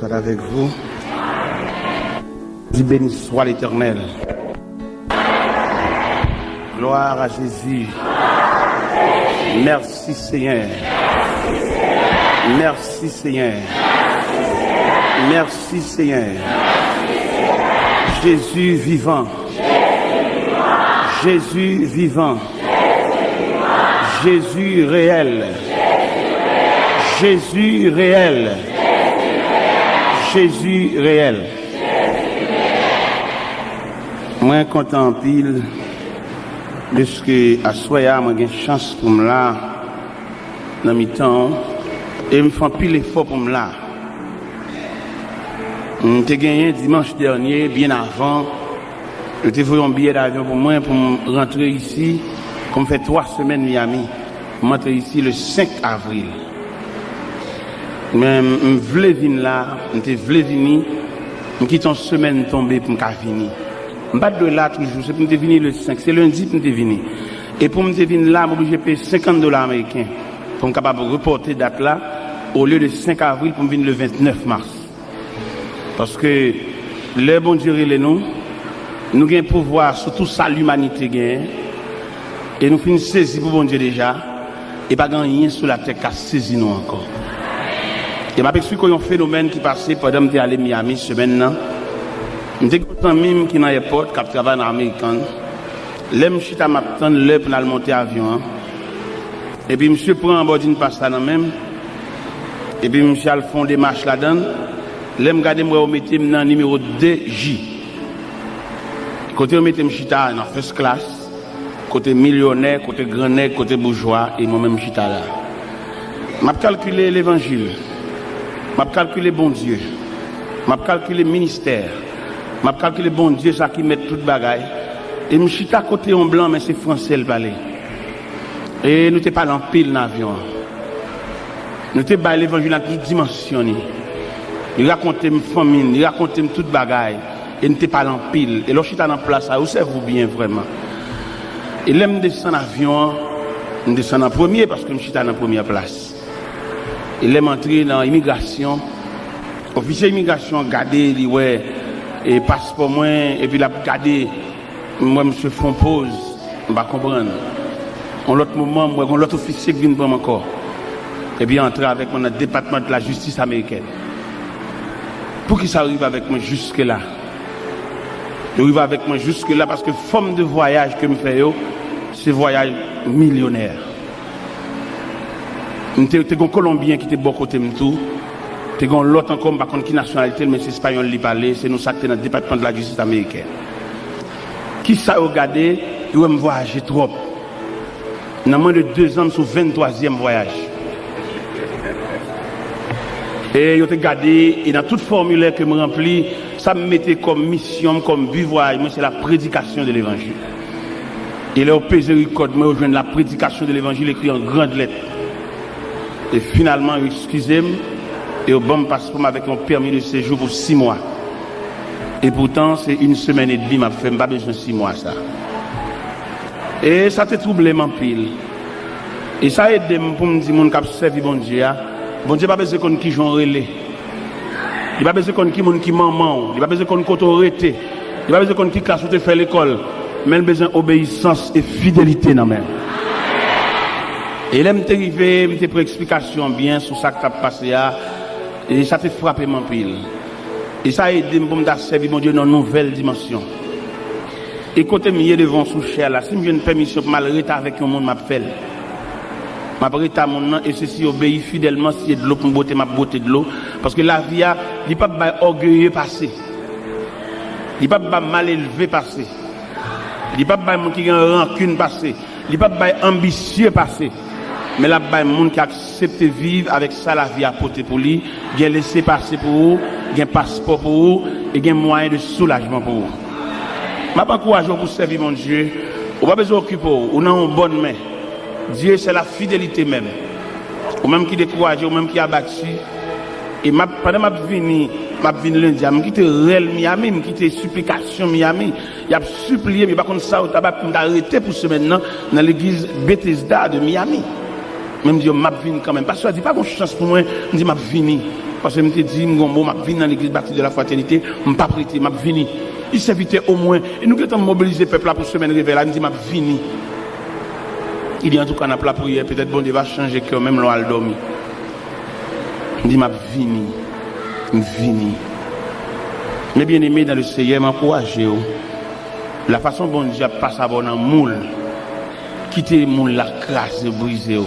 soit avec vous. Dis béni soit l'Éternel. Gloire à Jésus. Merci Seigneur. Merci Seigneur. Merci Seigneur. Jésus vivant. Jésus vivant. Jésus réel. Jésus réel. Jésus réel. Moi content en pile de ce que à soya moi j'ai chance pour me là dans mi temps et me font pile effort pour me là. J'ai gagné dimanche dernier bien avant. J'ai fait un billet d'avion pour moi pour rentrer ici. Comme fait 3 semaines Miami. Je rentre ici le 5 avril. Mais je voulais venir là, je voulais venir, je quitte une semaine tombée pour me venir. Je ne pas de là toujours, c'est pour me venir le 5, c'est lundi pour me venir. Et pour me venir là, je vais payer $50 américains pour me capable de reporter date là, au lieu de 5 avril pour me venir le 29 mars. Parce que les bons Dieu les nous avons un pouvoir sur tout ça l'humanité gagne. Et nous finissons saisir pour bon Dieu déjà, et pas rien sur la terre qui a saisi nous encore. Et je m'explique un phénomène qui passait pendant que je suis allé à Miami semaine là. J'étais content même qui dans l'aéroport, qui travaille dans l'américain. Là, je suis à m'attendre l'heure pour aller monter l'avion. Et puis, monsieur prend en bord d'une passe là même. Et puis, monsieur a le fond des marches là-dedans. Là, je regarde, je mets dans le numéro 2J. Côté, je mets dans la first class. Côté millionnaire, côté grand nègre, côté bourgeois, et moi-même, je suis là. Je calculé l'évangile. Je calculé bon Dieu. Je calculé ministère. Je calculé bon Dieu, ça qui met toute bagaille. Et je suis à côté en blanc, mais c'est français le balai. Et nous n'étions pas en pile dans l'avion. Nous étions pas l'évangile en toute dimension. Il racontait ma famille, il racontait toute bagaille. Et nous n'étions pas en pile. Et là, je suis en place, ça, vous savez bien vraiment. Et là, je descends en avion, je descends en premier parce que je suis en première place. Et là, je suis dans l'immigration. Officier d'immigration, regardez, dit ouais, et passeport moi, et puis là, regardez, moi, monsieur font pause, je ne vais pas comprendre. En l'autre moment, moi, l'autre officier qui vient prendre encore. Et puis, entrer avec moi dans le département de la justice américaine. Pour qu'il s'arrive avec moi jusque-là. Il arrive avec moi jusque-là parce que forme de voyage que je fais, c'est voyage millionnaire. J'étais un Colombien qui était bon côté de tout. J'étais un l'autre encore, par contre, qui nationalité, mais c'est espagnol qui parlait, c'est nous ça qui dans le département de la justice américaine. Qui ça a regardé, il va me voyager trop. Dans moins de 2 ans, sur 23e voyage. Et il a regardé, et dans tout formulaire que je remplis, ça me mettait comme mission, comme but voyage, moi c'est la prédication de l'évangile. Et là, au pesé record, moi, je viens de la prédication de l'évangile écrit en grandes lettres. Et finalement, excusez-moi, et au bon passeport avec un permis de séjour pour 6 mois. Et pourtant, c'est 1 semaine et demie, m'a fait, pas besoin de 6 mois, ça. Et ça te troublé, mon pile. Et ça a aidé pour me dire, mon cap servi bon Dieu, bon Dieu, pas besoin de qui j'en relais. Il pas besoin de qui maman, il pas besoin de qui autorité, il pas besoin de qui classe ou te fait l'école, mais il a besoin d'obéissance et fidélité dans même. Et là, je suis arrivé, je pris explication bien sur ça que tu as passé, et ça t'a frappé mon pile. Et ça a aidé pour me servir mon Dieu dans une nouvelle dimension. Et quand je suis devant sous cher là, si j'ai une permission pour m'arrêter avec un monde, je fais. Je m'arrête à mon nom et ceci obéit fidèlement s'il y a de l'eau pour me botter, ma beauté de l'eau. Parce que la vie, il n'est pas orgueilleux passé. Il n'est pas mal élevé passé. Il n'est pas qui a une rancune passé. Il n'est pas ambitieux passé. Mais là, il y a des gens qui acceptent de vivre avec ça, la vie à porter pour lui. Il y a laissé passer pour vous, il y a un passeport pour vous, et il y a un moyen de soulagement pour vous. Je m'encourage pour servir mon Dieu. Vous n'avez pas besoin d'occuper, vous avez une bonne main. Dieu, c'est la fidélité même. Ou même qui décourage, ou même qui a battu. Et pendant que je viens lundi, je quitte réel Miami, je quitte supplication Miami. Il a supplié, mais par contre, ça, je vais arrêter pour ce maintenant dans l'église Bethesda de Miami. Même Dieu m'a venu quand même. Parce que je dis pas une chance pour moi, je dis m'a venu. Parce que je me dis, je vais dans l'église baptiste de la fraternité, je ne vais pas prêter, je vais venir. Il s'invitait au moins. Et nous qui avons mobilisé le peuple là pour semaine réveil, là, nous disons, je vais venir. Il dit en tout cas, on a la prière, peut-être bon Dieu va changer que même l'on a dormi. Je dis, je vais venir. Mes bien-aimés dans le Seigneur, m'encouragez. La façon dont Dieu passe à bon moule, quitter le monde, la crasse, briser.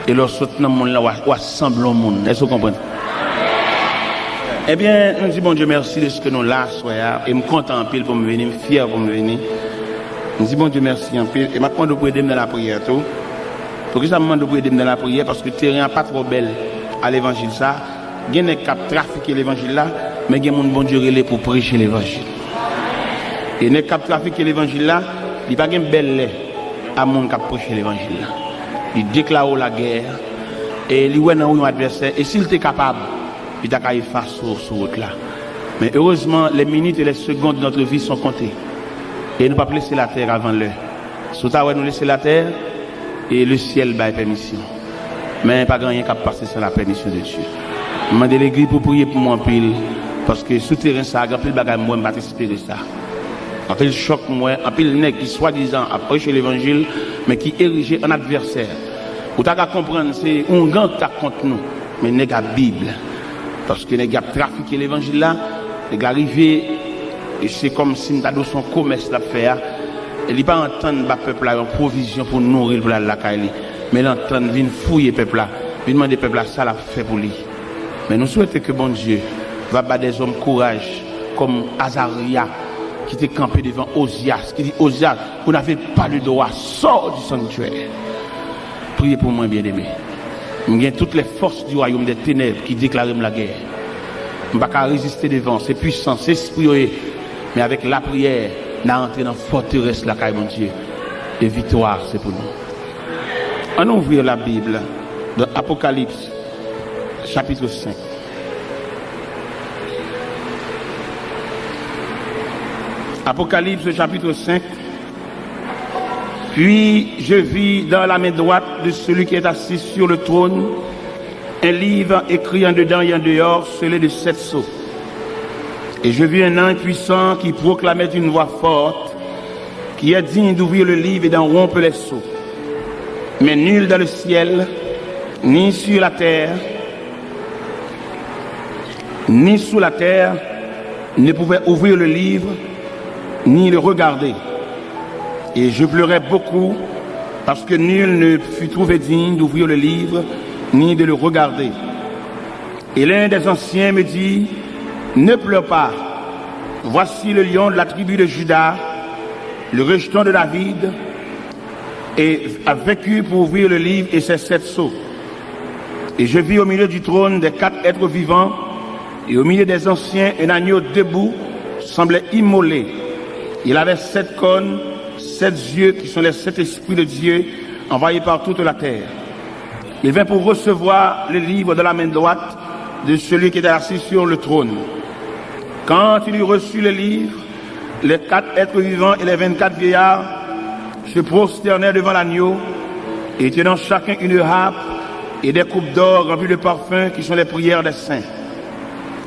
Et lorsque dans le monde, là, on assemble le monde. Est-ce que vous comprenez? Eh bien, nous disons, bon Dieu, merci de ce que nous là, soyons, et me content en pile pour me venir, me fier pour me venir. Nous disons, bon Dieu, merci en pile. Et maintenant, nous pouvons aider dans la prière. Tout. Pour que ça me demande de pouvoir aider dans la prière, parce que le terrain n'est pas trop belle à l'évangile. Ça, il y a des qui trafiquent l'évangile là, mais il y a des bon Dieu relais pour prêcher l'évangile. Et les qui trafiquent l'évangile là, il n'y a pas de belle lait à mon qui prêcher l'évangile là. Il déclare la guerre, et il y a un adversaire, et s'il était capable, il a qu'à effacer sur route là. Mais heureusement, les minutes et les secondes de notre vie sont comptées. Et nous ne pouvons pas laisser la terre avant l'heure. Surtout, nous laisser la terre et le ciel va permission. Mais pas grand rien qui passer sans la permission de Dieu. Je demande l'église pour prier pour moi en pile. Parce que souterrain, ça a grand pile bagage, moi, je ne vais pas espérer ça. En pile choc, moi, en pile nègre qui soi-disant a prêché l'évangile, mais qui érigé en adversaire. Vous avez à comprendre, c'est un grand tas contre nous, mais nègre la Bible. Parce que les gars trafiqué l'évangile là, les gars arrivés, et c'est comme si nous avons son commerce à faire. Et il ne pas entendre le peuple là, une provision pour nourrir pour la caille. Mais l'entendre, vient fouiller le peuple là, vient demander au peuple là, ça l'a fait pour lui. Mais nous souhaitons que bon Dieu va battre des hommes courage, comme Azaria, qui était campé devant Osias, qui dit Osias, vous n'avez pas le droit, sors du sanctuaire. Priez pour moi, bien-aimé. Il y a toutes les forces du royaume des ténèbres qui déclarent la guerre. Je ne peux pas résister devant, c'est puissant, c'est esprit. Mais avec la prière, nous entrons dans la forteresse, la caille, mon Dieu. Et victoire, c'est pour nous. On ouvre la Bible dans Apocalypse, chapitre 5. Apocalypse, chapitre 5. Puis je vis dans la main droite de celui qui est assis sur le trône un livre écrit en dedans et en dehors, scellé de 7 sceaux. Et je vis un ange puissant qui proclamait d'une voix forte, qui est digne d'ouvrir le livre et d'en rompre les sceaux. Mais nul dans le ciel, ni sur la terre, ni sous la terre, ne pouvait ouvrir le livre, ni le regarder. Et je pleurais beaucoup, parce que nul ne fut trouvé digne d'ouvrir le livre, ni de le regarder. Et l'un des anciens me dit, ne pleure pas, voici le lion de la tribu de Juda, le rejeton de David, et a vaincu pour ouvrir le livre et ses 7 sceaux. Et je vis au milieu du trône des 4 êtres vivants, et au milieu des anciens, un agneau debout, semblait immolé. Il avait 7 cônes, 7 yeux qui sont les 7 esprits de Dieu envoyés par toute la terre. Il vint pour recevoir le livre de la main droite de celui qui était assis sur le trône. Quand il eut reçu le livre, les 4 êtres vivants et les 24 vieillards se prosternèrent devant l'agneau et tenant chacun une harpe et des coupes d'or remplies de parfums qui sont les prières des saints.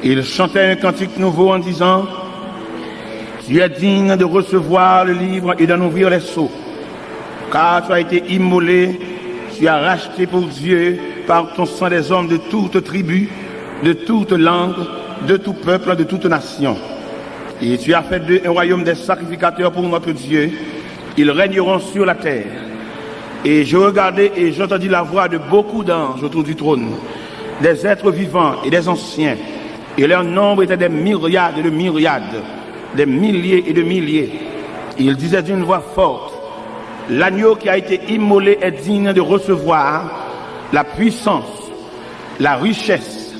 Et ils chantaient un cantique nouveau en disant, tu es digne de recevoir le livre et d'en ouvrir les sceaux, car tu as été immolé, tu as racheté pour Dieu par ton sang des hommes de toute tribu, de toute langue, de tout peuple, de toute nation. Et tu as fait d'eux un royaume des sacrificateurs pour notre Dieu. Ils régneront sur la terre. Et je regardais et j'entendis la voix de beaucoup d'anges autour du trône, des êtres vivants et des anciens. Et leur nombre était des myriades et de myriades, des milliers et de milliers. Et ils disaient d'une voix forte, l'agneau qui a été immolé est digne de recevoir la puissance, la richesse,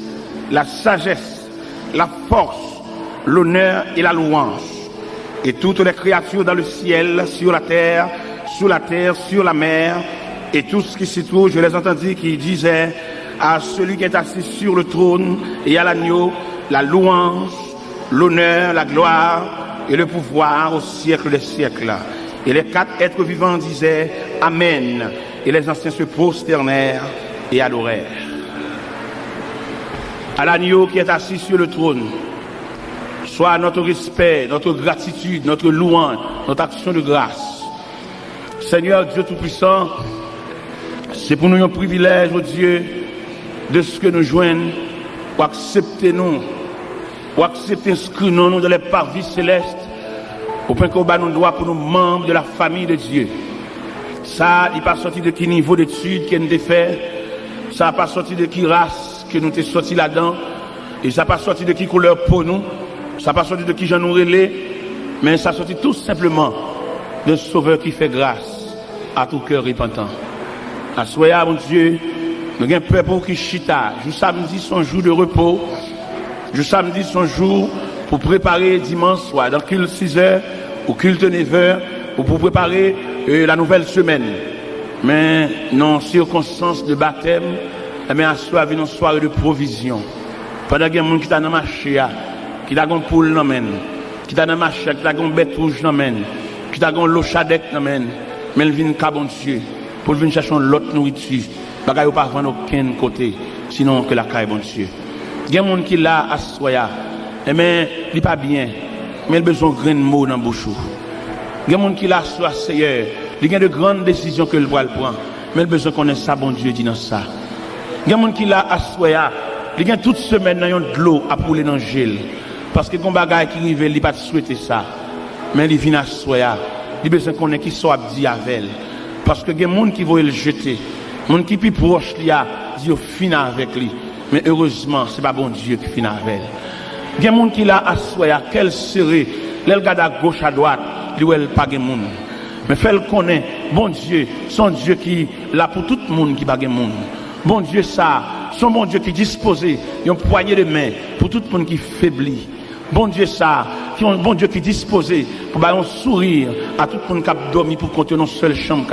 la sagesse, la force, l'honneur et la louange. Et toutes les créatures dans le ciel, sur la terre, sur la mer, et tout ce qui s'y trouve, je les entendis qui disaient à celui qui est assis sur le trône et à l'agneau, la louange, l'honneur, la gloire et le pouvoir au siècle des siècles. Et les 4 êtres vivants disaient Amen. Et les anciens se prosternèrent et adorèrent. à l'agneau qui est assis sur le trône, soit notre respect, notre gratitude, notre louange, notre action de grâce. Seigneur Dieu Tout-Puissant, c'est pour nous un privilège, oh Dieu, de ce que nous joignons, pour accepter nous, pour accepter inscrire nous dans les parvis célestes, au point qu'on bat nos droits pour nous membres de la famille de Dieu. Ça, il n'est pas sorti de qui niveau d'études qu'on a fait, ça n'a pas sorti de qui race que nous t'es sorti là-dedans, et ça n'a pas sorti de qui couleur pour nous, ça n'a pas sorti de qui j'en nous relais, mais ça a sorti tout simplement d'un sauveur qui fait grâce à tout cœur repentant. À soya, mon Dieu, nous avons un peuple qui chita. Je samedi son jour de repos. Je samedi son jour pour préparer dimanche soir, dans culte 6h ou culte 9h, ou pour préparer la nouvelle semaine. Mais non circonstances de baptême, mais à soir, une soirée de provision. Pendant qu'il y a des gens qui sont dans le marché, qui ont une poule dans main, qui sont dans le marché, qui ont une bête rouge dans main, qui ont une l'eau chadec dans main, mais ils viennent bon Dieu pour venir chercher l'autre nourriture. Bagay ou pas vendre aucun côté, sinon que la caille bon Dieu. Il y a des gens qui là à soya, mais il n'est pas bien, mais il a besoin de grain de mots dans la bouche. Il y a des gens qui là à soya, Seigneur, il y a de grandes décisions que le voit prendre, mais il a besoin qu'on ait ça, bon Dieu, dit dans ça. Il y a des gens qui là à soya, il y a toute semaine dans de l'eau à pouler dans le gel, parce que quand bagay qui arrive, il n'a pas souhaité ça, mais il vient à soya, il a besoin qu'on ait qui soit dit avec elle, parce que il y a des gens qui vont le jeter. Mon qui plus proche li a dit au fin avec lui, mais heureusement c'est pas bon Dieu qui fin avec elle. Il y a des gens qui l'a assoya quel serait l'elle regarde à gauche à droite, lui elle pas de monde. Mais fait le connaît bon Dieu, son Dieu qui là pour tout le monde qui pas de monde. Bon Dieu ça, son bon Dieu qui disposé une poignée de main pour tout le monde qui faiblit. Bon Dieu ça, qui un bon Dieu qui disposé pour faire un sourire à tout le monde qui a dormi pour compter une seule chambre.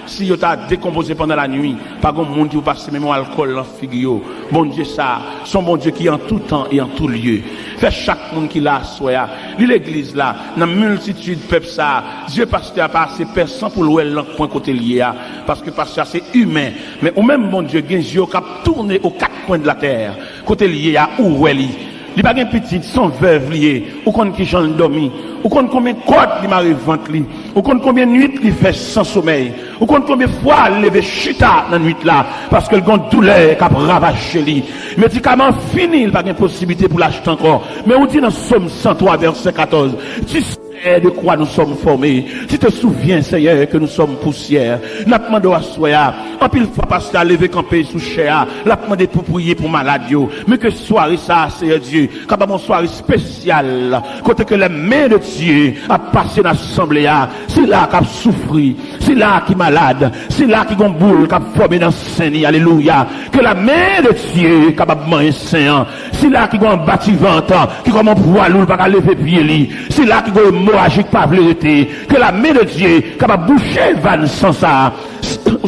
Si vous avez décomposé pendant la nuit, pas de monde qui vous passe même alcool dans la figure. Bon Dieu ça, son bon Dieu qui est en tout temps et en tout lieu. Fait chaque monde qui l'a soya. L'église là, dans la multitude de peuple ça, Dieu pasteur a pas assez personne pour louer point côté lié. Parce que pasteur c'est humain. Mais au même bon Dieu, il y a Dieu qui a tourné aux quatre coins de la terre. Côté lié à où elle est. Il n'y a pas de petit, son veuve lié, ou qu'on qui j'en dormi, ou qu'on combien de côtes il m'a ventre li, ou qu'on combien de nuits il fait sans sommeil, ou qu'on combien de fois il levé chita dans la nuit là, parce que le grand douleur qui a ravagé lui. Médicament fini, il n'y a pas de possibilité pour l'acheter encore. Mais on dit dans Somme 103, verset 14, tu sais de quoi nous sommes formés. Tu te souviens, Seigneur, que nous sommes poussière. N'a pas demandé à soya. En pile fois, pasteur à lever campé sous chéa. N'a pas demandé pour prier pour malade. Mais que soirée ça, Seigneur Dieu. Quand une soirée spéciale. Côté que les mains de Dieu a passé dans l'assemblée. C'est là qu'il a souffert. C'est là qu'il est malade. C'est là qu'il a une boule qui a formé dans le Seigneur. Alléluia. Que la main de Dieu est capable de manger saint. C'est là qu'il a un bâtiment qui a un poids pas lever pied. C'est là qu'il a un hémorragique pas vérité, que la main de Dieu capable boucher van sans ça.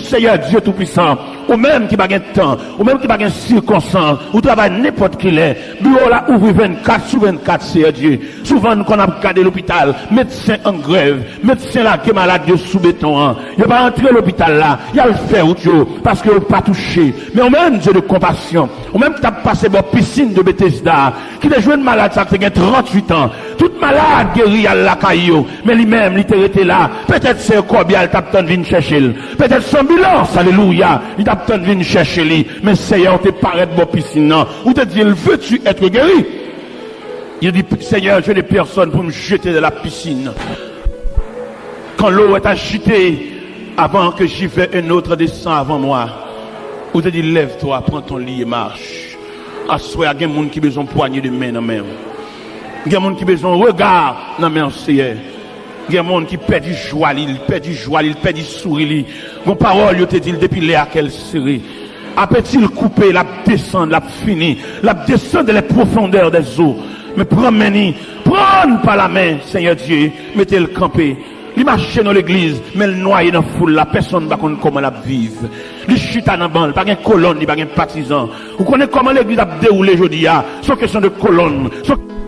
Seigneur Dieu Tout-Puissant, ou même qui n'a pas de temps, ou même qui n'a pas de circonstance, ou travaille n'importe qui l'est, bureau là ouvre 24 sur 24, Seigneur Dieu. Souvent, qu'on a regardé l'hôpital, médecin en grève, médecin là qui est malade de sous béton, il va pas entrer à l'hôpital là, il a le faire parce qu'il n'a pas touché. Mais au même Dieu de compassion, ou même qui t'a passé dans la piscine de Bethesda, qui a joué une malade, ça fait 38 ans, toute malade guérie à la caillou, mais lui-même, il était là, peut-être c'est un corbial, t'as besoin de venir chercher, peut-être son ambulance, alléluia, il t'a besoin de venir chercher lui, mais Seigneur, te paraît de piscine, non, ou te dit, veux-tu être guéri? Il dit, Seigneur, je n'ai personne pour me jeter de la piscine. Quand l'eau est agitée, avant que j'y vais, un autre descend avant moi. Ou te dit, lève-toi, prends ton lit et marche. Assois, il y a des gens qui ont besoin de poignée de main dans la main. Il y a des gens qui ont besoin de regard dans la main, Seigneur. Il y a des gens qui perdent du joie, ils perdent du joie, ils perdent du sourire. Mon parole, il te dit, depuis là, quelle série. Après-il couper, la descendre, la finir, la descendre dans les profondeurs des eaux. Mais prends par la main, Seigneur Dieu, mettez le campé. Il marche dans l'église, mais le noyé dans la foule, la personne ne sait pas comment la vivre. Il chute dans la bande, pas de colonne, pas de partisan. Vous connaissez comment l'église a déroulé aujourd'hui, c'est question de colonne.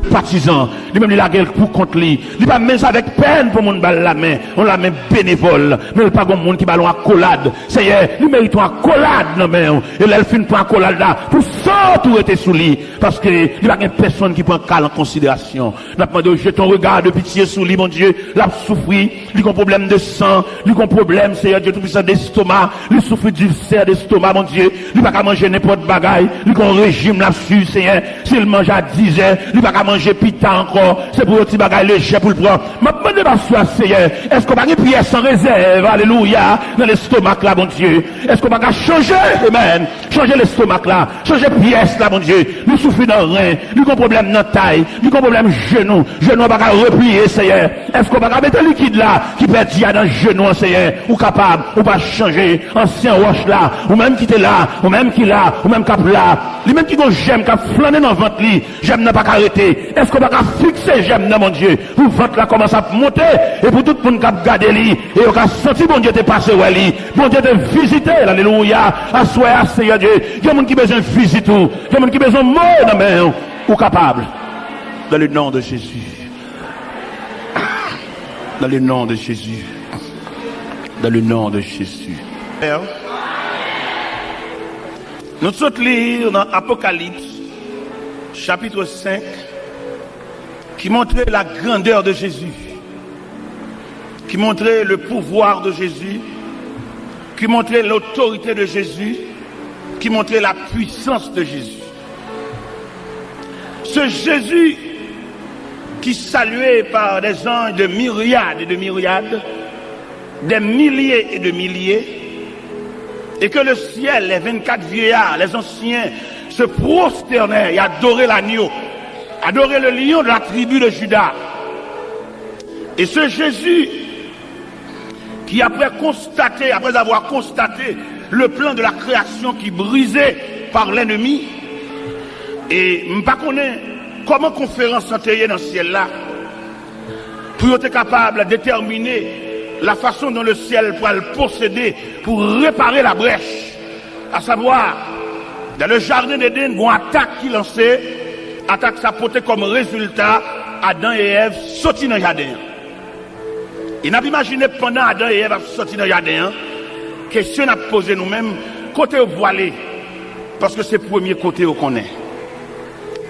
partisan. Lui-même, il a gueule pour contre lui. Il pas même ça avec peine pour mon balle la main. On la main bénévole. Mais il pas comme monde qui ballon à collade. Seigneur, lui mérite une accolade non mais et là il finit pour accolade là pour ça tout était sous lui parce que il n'y a pas personne qui prend cas en considération. N'a demandé j'ai ton regard de pitié sous lui mon Dieu, l'a souffri, il a un problème de sang, il a un problème Seigneur Dieu tout puissant d'estomac, il souffre d'ulcère d'estomac mon Dieu, il pas qu'à manger n'importe bagaille, il a un régime là-dessus Seigneur, s'il mange à 10 heures, il pas qu'à manger pita encore, c'est pour un petit bagaille léger pour le prendre. M'a demandé par soi Seigneur, est-ce qu'on va une prière sans réserve, alléluia, dans l'estomac là mon Dieu. Est-ce qu'on va changer, amen, changer l'estomac là, changer pièce là, mon Dieu. Nous souffrons dans le rein, nous avons un problème dans la taille, nous avons un problème genou va replier, Seigneur. Est-ce qu'on va mettre le liquide là, qui perd dans le genou, Seigneur, ou capable, ou pas changer, ancien roche là, ou même qui était là, ou même qui là, ou même cap là, les mêmes qui ont j'aime, qui a flâné dans le ventre, j'aime n'a pas arrêter. Est-ce qu'on va fixer j'aime dans mon Dieu, pour le ventre là commence à monter, et pour tout le monde qui a gardé lui, et on a senti mon Dieu te passer, bon Dieu te visiter, alléluia, à soi, Seigneur Dieu. Il y a des gens qui ont besoin de visiter tout. Il y a des gens qui ont besoin de mots dans la main, ou capable. Dans le nom de Jésus. Dans le nom de Jésus. Dans le nom de Jésus. Nous sommes lire dans Apocalypse, chapitre 5, qui montrait la grandeur de Jésus, qui montrait le pouvoir de Jésus, qui montrait l'autorité de Jésus, qui montrait la puissance de Jésus. Ce Jésus qui saluait par des anges de myriades et de myriades, des milliers et de milliers, et que le ciel, les 24 vieillards, les anciens, se prosternaient et adoraient l'agneau, adoraient le lion de la tribu de Juda. Et ce Jésus qui après avoir constaté le plan de la création qui brisait par l'ennemi, et je ne sais pas comment conférence s'entendre dans le ciel là, pour être capable de déterminer la façon dont le ciel pourra le posséder pour réparer la brèche, à savoir, dans le jardin d'Éden, une attaque qui lançait, attaque ça portait comme résultat Adam et Ève sortis dans le jardin. Et n'a pas imaginé pendant Adam et Ève sortis dans le jardin, question à poser nous-mêmes, côté au voilé, parce que c'est le premier côté où qu'on est.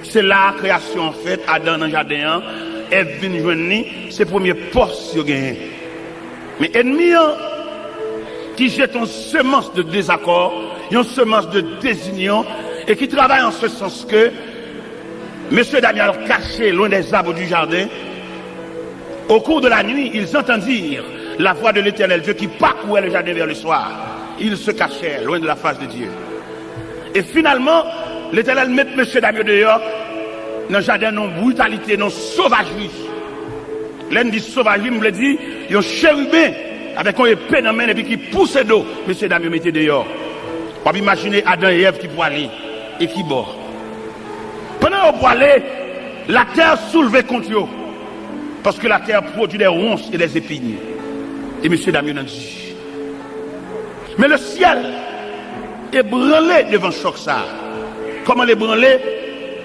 C'est la création en fait, Adam dans le jardin, Ève vient joindre, c'est le premier poste qu'il gagne. Mais ennemi qui jette une semence de désaccord, une semence de désunion, et qui travaille en ce sens que M. Daniel caché loin des arbres du jardin, au cours de la nuit, ils entendirent la voix de l'Éternel Dieu qui parcourait le jardin vers le soir. Ils se cachèrent loin de la face de Dieu. Et finalement, l'Éternel met M. Daniel dehors dans le jardin, non brutalité, non sauvagerie. L'un dit sauvagerie, me le dit, il y a un chérubin avec un épée dans la main et puis qui pousse d'eau. M. Daniel mettait dehors. On peut imaginer Adam et Ève qui pourraient aller et qui bord. Pendant qu'on aller, la terre soulevait contre eux. Parce que la terre produit des ronces et des épines. Et M. Damien a dit. Mais le ciel est branlé devant choc ça. Comment l'ébranler?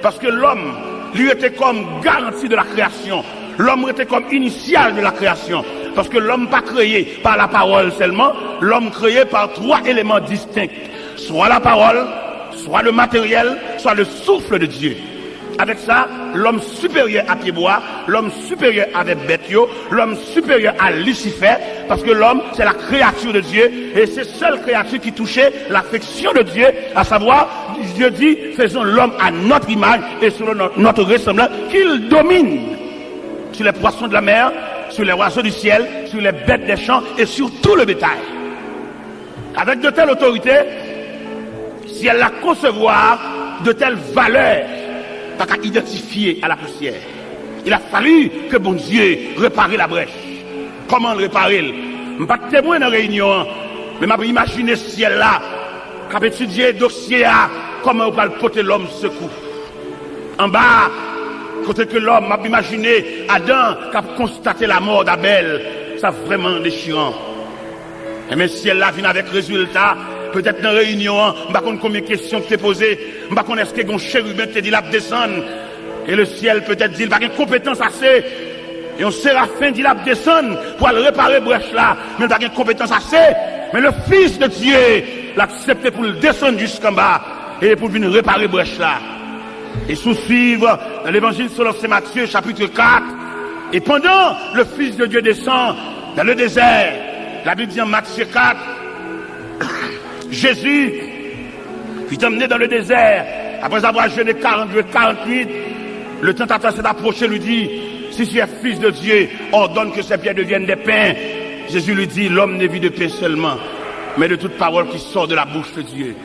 Parce que l'homme, lui, était comme garantie de la création. L'homme était comme initial de la création. Parce que l'homme pas créé par la parole seulement, l'homme créé par trois éléments distincts. Soit la parole, soit le matériel, soit le souffle de Dieu. Avec ça, l'homme supérieur à Pied-Bois, l'homme supérieur avec Bethio, l'homme supérieur à Lucifer, parce que l'homme, c'est la créature de Dieu, et c'est seule créature qui touchait l'affection de Dieu, à savoir, Dieu dit, faisons l'homme à notre image et selon notre ressemblance, qu'il domine sur les poissons de la mer, sur les oiseaux du ciel, sur les bêtes des champs et sur tout le bétail. Avec de telles autorités, si elle la concevoir de telles valeurs, pas qu'à identifier à la poussière. Il a fallu que bon Dieu répare la brèche. Comment le réparer? Je ne suis pas témoin dans la réunion, mais je imaginer ce ciel-là, qu'à étudier le dossier, comment on va porter l'homme secours. En bas, côté que l'homme m'a imaginé Adam qui a constaté la mort d'Abel, ça vraiment déchirant. Et mais si elle là vient avec résultat, peut-être dans la réunion, je ne sais pas combien de questions tu t'es posées, je ne sais pas est-ce que un chérubin te dit la descendre. Et le ciel peut-être dit, il n'a pas de compétence assez. Et on séraphin dit, il descendre pour aller réparer brèche là. Mais il n'a pas de compétence assez. Mais le Fils de Dieu l'a accepté pour le descendre jusqu'en bas. Et pour venir réparer brèche là. Et sous-suivre dans l'évangile selon Saint Matthieu, chapitre 4. Et pendant le Fils de Dieu descend dans le désert, la Bible dit en Matthieu 4, Jésus fut emmené dans le désert, après avoir jeûné 42, 48, le tentateur s'est approché, lui dit, si tu es fils de Dieu, ordonne que ces pierres deviennent des pains. Jésus lui dit, l'homme ne vit de pain seulement, mais de toute parole qui sort de la bouche de Dieu.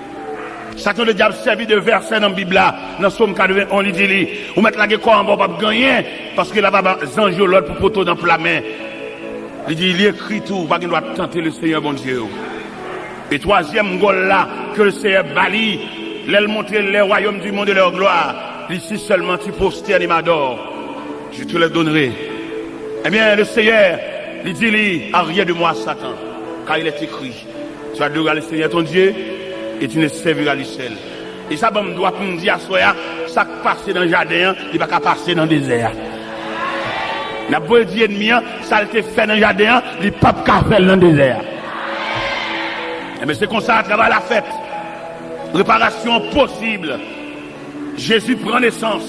Satan le diable servi de verset dans la Bible là, dans Somme 80, on lui dit, vous mettez la gueule en bas, pas gagner, parce que là, va zange l'autre pour poteau dans la main. Il dit, il écrit tout, pas qu'il doit tenter le Seigneur, bon Dieu. Et troisième goal là, que le Seigneur bali, l'aile montrer les royaumes du monde de leur gloire. Ici seulement tu prosternes et m'adores, je te le donnerai. Eh bien, le Seigneur, il dit, arrière de moi, Satan, car il est écrit, tu adoreras le Seigneur ton Dieu, et tu ne serviras le seul. Et ça, me doit me dire à soi, ça qui passe dans le jardin, il va pas passer dans le désert. La beau dit ennemi, ça a été fait dans le jardin, il pas qu'à faire dans le désert. Mais c'est comme ça à travers la fête. Réparation possible. Jésus prend naissance.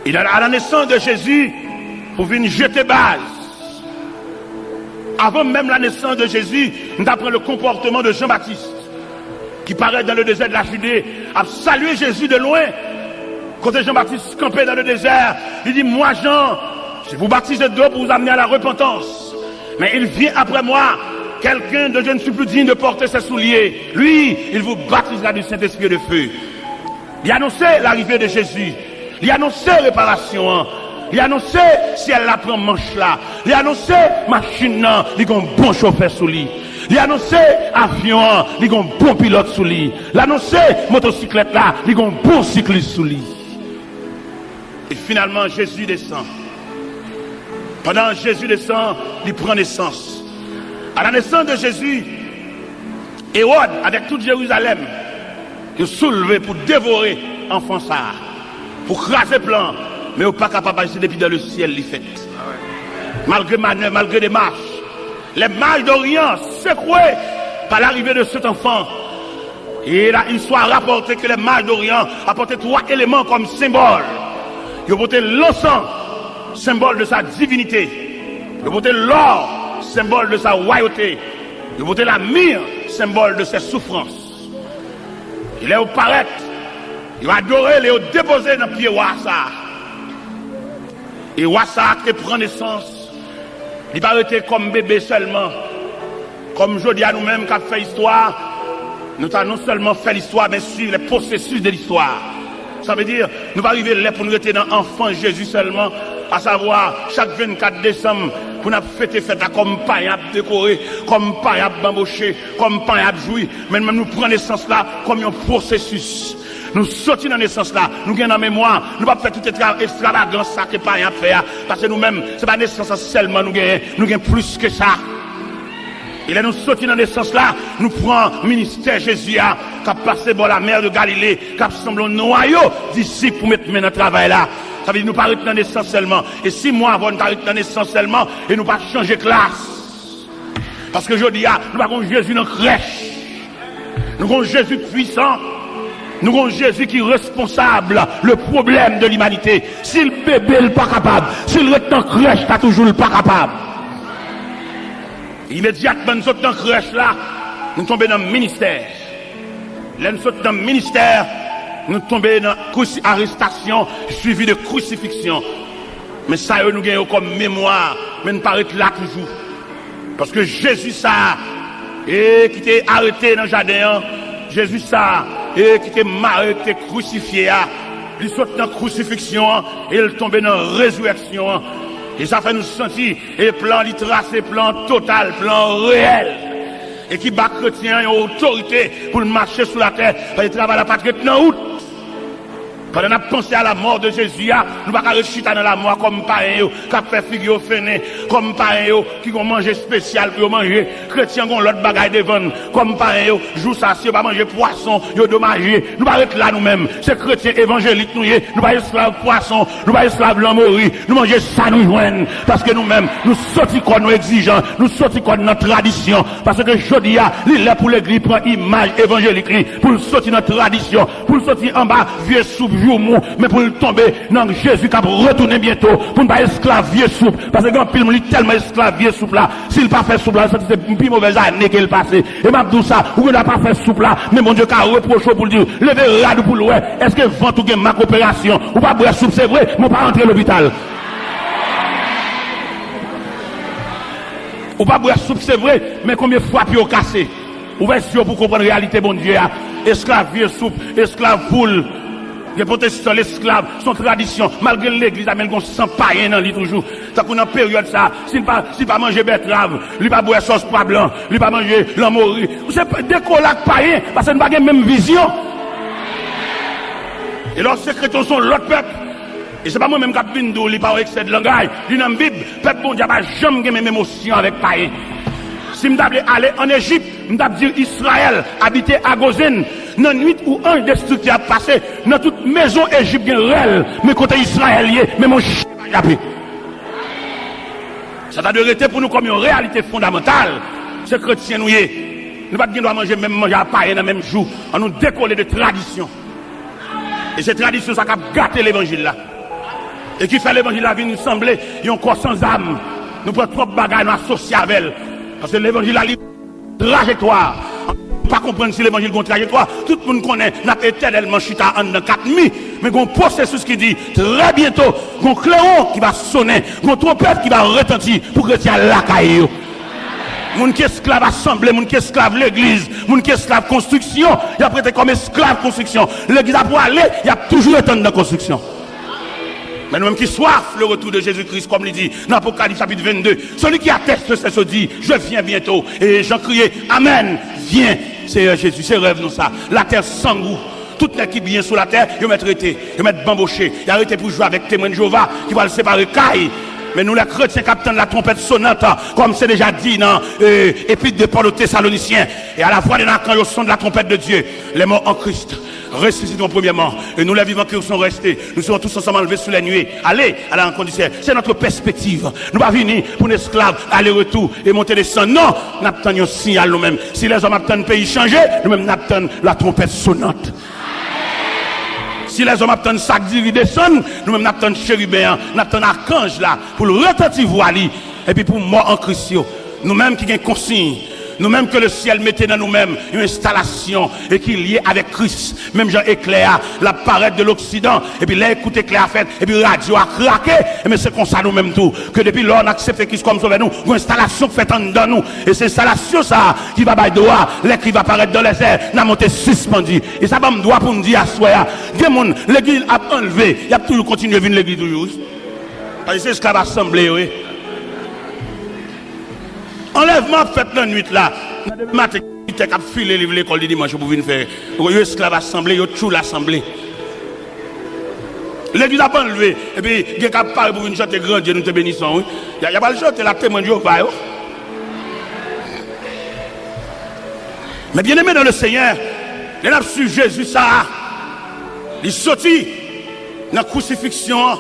Et à la naissance de Jésus, pour venir jeter base. Avant même la naissance de Jésus, nous apprenons le comportement de Jean-Baptiste, qui paraît dans le désert de la Judée, a salué Jésus de loin. Quand Jean-Baptiste campait dans le désert, il dit, moi Jean, je vous baptise de d'eau pour vous amener à la repentance. Mais il vient après moi, quelqu'un dont je ne suis plus digne de porter ses souliers. Lui, il vous baptisera du Saint-Esprit et de feu. Il a annoncé l'arrivée de Jésus. Il a annoncé réparation. Il a annoncé si elle la prend manche là. Il a annoncé machine là, il a un bon chauffeur sous lui. Il a annoncé avion, il a un bon pilote sous lui. Il a annoncé motocyclette là, il a un bon cycliste sous lui. Et finalement, Jésus descend. Pendant que Jésus descend, il prend naissance. À la naissance de Jésus, Hérode, avec toute Jérusalem, il soulevé pour dévorer l'enfant ça, pour craser plan, mais il n'est pas capable de passer depuis dans le ciel, il fait. Malgré manœuvre, malgré des marches, les mages d'Orient secoués par l'arrivée de cet enfant. Et là, il soit rapporté que les mages d'Orient apportaient 3 éléments comme symbole. Ils ont porté l'encens, symbole de sa divinité. Ils ont porté l'or, symbole de sa royauté. Ils ont porté la myrrhe, symbole de ses souffrances. Il est au paraître, il a adoré, il est déposé dans le pied Wassa. Et Wassa qui prend naissance, il va arrêter comme bébé seulement. Comme je dis à nous-mêmes qui avons fait l'histoire, nous avons non seulement fait l'histoire, mais suivre les processus de l'histoire. Ça veut dire, nous allons arriver là pour nous rester dans l'enfant Jésus seulement, à savoir, chaque 24 décembre, pour nous fêter fête comme pain à décorer, comme pain à bambocher, comme pain à jouir. Mais nous prenons naissance là comme un processus. Nous sortons dans naissance là, nous gagnons en mémoire, nous ne pouvons pas faire toute extravagance ça que pain à faire, parce que nous-mêmes, ce n'est pas naissance seulement, nous gagnons plus que ça. Et là, nous sortons dans naissance là, nous prenons ministère Jésus qui a passé par la mer de Galilée, qui a semblé un noyau d'ici pour mettre dans le travail là. Ça veut dire nous pas arrêter dans naissance seulement. Et 6 mois avant, nous arrêter dans naissance seulement et nous pas changer classe. Parce que je dis, nous avons Jésus dans la crèche. Nous avons Jésus puissant. Nous avons Jésus qui est responsable le problème de l'humanité. Si le bébé n'est pas capable, si le reste dans la crèche, tu toujours le pas capable. Immédiatement, nous sommes dans la crèche là, nous tombons dans le ministère. Là, nous sommes dans le ministère, nous tombons dans l'arrestation suivie de crucifixion. Mais ça, nous gagnons comme mémoire, mais nous paraît là toujours. Parce que Jésus, ça, et qui était arrêté dans le jardin, Jésus, ça, et qui était marré, qui était crucifié, il saute dans la crucifixion, et il tombe dans la résurrection. Et ça fait nous sentir, et plan, il trace, plan total, plan réel. Et qui bat chrétien, une autorité pour marcher sur la terre, pour travailler la patrie dans août. Quand on a pensé à la mort de Jésus, nous ne pouvons pas rester dans la mort comme pareil, qui a fait figure fainé, comme pareil, qui ont mangé spécial pour manger. Chrétiens ont l'autre bagaille devant, comme pareil, jour ça, si on va manger poisson, ils ont dommagé. Nous ne pouvons pas être là nous-mêmes. C'est chrétiens évangéliques, nous ne pouvons pas esclaves poisson, nous ne pouvons pas esclaves l'amourie, nous mangeons ça nous joignent. Parce que nous-mêmes, nous sortons quoi nous exigeants, nous sortons quoi notre tradition. Parce que je dis, il est pour l'église, prend image évangélique, pour sortir notre tradition, pour sortir en bas, vieux soupe. Mais pour tomber dans Jésus qui a retourné bientôt pour ne pas esclavier souple parce que quand il est tellement esclavier souple là s'il pas fait souple là c'est une plus mauvaise année qu'il passé et m'a dit ça ou il n'a pas fait souple là mais mon Dieu qui a reproché pour dire levez rade pour l'ouest est-ce que vent ou ma coopération ou pas boire soupe c'est vrai mon pas rentrer à l'hôpital ou pas boire soupe c'est vrai mais combien de fois puis au cassé ouverture pour comprendre la réalité bon Dieu esclavier souple esclave poule. Les protestants, l'esclave, son tradition, malgré l'église, il y a sans païen dans lui toujours. Ça qu'on a période ça, s'il pas manger betterave, il pas boire sauce pois blanc, il pas manger l'amourie. C'est des colacs païens, parce que nous n'avons pas la même vision. Et leurs secrétaires sont l'autre peuple. Et c'est pas moi-même qui ai vu il pas excès de langage. Il dans la Bible, peuple bon Dieu n'a jamais eu même émotion avec païen. Si je devais aller en Égypte, je devais dire Israël, habiter à Gozène, dans nuit où un destructeur a passé, dans toute maison égyptienne réelle, mais côté israélien, mais mon chien va y ça doit rester pour nous comme une réalité fondamentale. C'est chrétien nous y est. Nous ne pouvons pas manger même manger à païen dans le même jour, on nous décoller de tradition. Et cette tradition, ça a gâté l'évangile là. Et qui fait l'évangile là, vient nous sembler, il y a un corps sans âme. Nous prenons trop de bagages, nous associés avec elle. Parce que l'évangile a une trajectoire. On ne peut pas comprendre si l'évangile a une trajectoire. Tout le monde connaît, n'a pas éternellement chita en 4 nuits. Mais il y a un processus qui dit très bientôt, il y a un clairon qui va sonner, il y a une trompette qui va retentir pour que tu aies la caille. Moun qui esclave assemblée, moun qui esclave l'église, moun qui esclave construction, il a prêté comme esclave construction. L'église a pour aller, il a toujours été dans la construction. Mais nous-mêmes qui soif le retour de Jésus-Christ, comme il dit dans l'Apocalypse chapitre 22, celui qui atteste c'est ce dit, je viens bientôt. Et Jean criait, Amen, viens, Seigneur Jésus, c'est rêve nous ça. La terre sans goût. Toute l'équipe vient sur la terre, ils mettent arrêté, ils mettent bamboché, ils arrêté pour jouer avec témoin de Jéhovah, qui va le séparer caille. Mais nous les chrétiens capteurs de la trompette sonnante, comme c'est déjà dit dans Épître de Paul aux Thessaloniciens, et à la fois quand ils son de la trompette de Dieu, les morts en Christ ressusciteront premièrement, et nous les vivants qui sont restés, nous serons tous ensemble enlevés sous les nuées. Allez à la rencontre du ciel. C'est notre perspective. Nous ne pas venir pour un esclave aller-retour et monter des sangs. Non, nous attendons un signal nous-mêmes. Si les hommes attendent le pays changer, nous-mêmes nous attendons la trompette sonnante. Si les hommes attendent sac d'iri descendre, nous-mêmes nous attendons chérubin, nous attendons archange là, pour le retentir voile, et puis pour mort en Christ. Nous-mêmes qui avons consigne, nous-mêmes que le ciel mettait dans nous-mêmes une installation et qui est liée avec Christ. Même Jean éclair, la parade de l'Occident, et puis là, écoute éclair fait, et puis radio a craqué, mais c'est comme ça nous-mêmes tout, que depuis lors on accepte Christ comme sauveur nous, une installation faite en dedans nous, et c'est installation ça, qui va bailler droit, l'écrit va apparaître dans les airs, n'a monté suspendu, et ça va me droit pour me dire à soi, l'église a enlevé, il y a toujours continué à venir l'église toujours. Parce que c'est ce qu'on va assembler, oui. Enlèvement fait la nuit là. Matin, il a filé l'école du dimanche pour venir faire. Il y a esclave assemblée, il y a tout l'assemblée. L'église a pas enlevé. Et puis, il y a parlé pour venir chanter grand Dieu, nous te bénissons. Il n'y a pas le chanter la témoin de Jéhovah. Mais bien aimé dans le Seigneur, il a su Jésus ça. Il sortit dans la crucifixion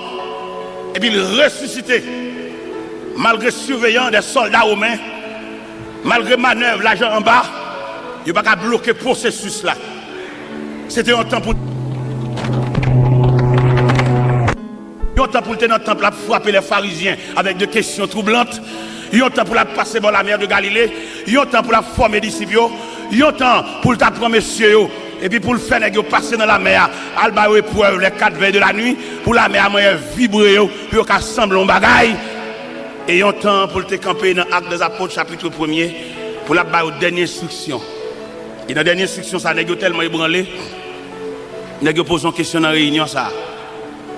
et puis il ressuscité. Malgré surveillance des soldats romains, malgré manœuvre, l'argent en bas, il n'y a pas qu'à bloquer le processus là. C'était un temps pour. Il y a un temps pour le tenir dans le temple à frapper les pharisiens avec des questions troublantes. Il y a un temps pour la passer dans la mer de Galilée. Il y a un temps pour la former disciples. Il y a un temps pour t'apprendre messieurs. Et puis pour le faire passer dans la mer, alba épreuve les 4 veilles de la nuit, pour la mer vibrer, puis qu'à sembler un bagaille. Et il y a un temps pour te camper dans l'Acte des Apôtres, chapitre 1er, pour la dernière instruction. Et dans la dernière instruction, ça n'est tellement ébranlé, n'est-ce pas posé une question dans la réunion, ça.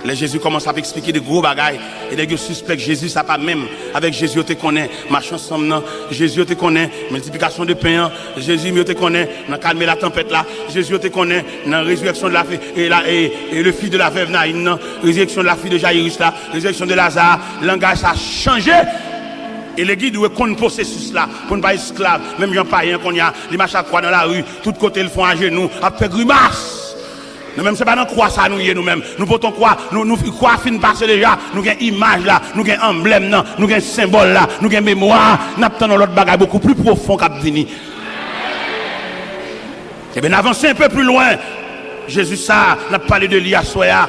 Les Jésus commence à expliquer des gros bagailles et des suspects Jésus ça pas même avec Jésus te connaît marche ensemble non Jésus te connaît multiplication de pain Jésus te connaît dans calmer la tempête là Jésus te connaît dans résurrection de la fille et le fils de la veuve Naïn résurrection de la fille de Jairus là résurrection de Lazare langage ça a changé et les guides doivent connaître processus là pour ne pas esclave même Jean païen qu'on y a les marches à croix dans la rue tout côté ils font à genoux à faire grimace. Nous-mêmes, c'est pas dans quoi ça nous y est nous-mêmes. Nous portons quoi? Nous quoi fin passer déjà? Nous avons image là, nous avons emblème là, nous avons symbole là, nous avons mémoire. Nous avons l'autre bagage beaucoup plus profond qu'à venir. Et bien, avancer un peu plus loin. Jésus, ça, n'a parlé de l'IA Soya.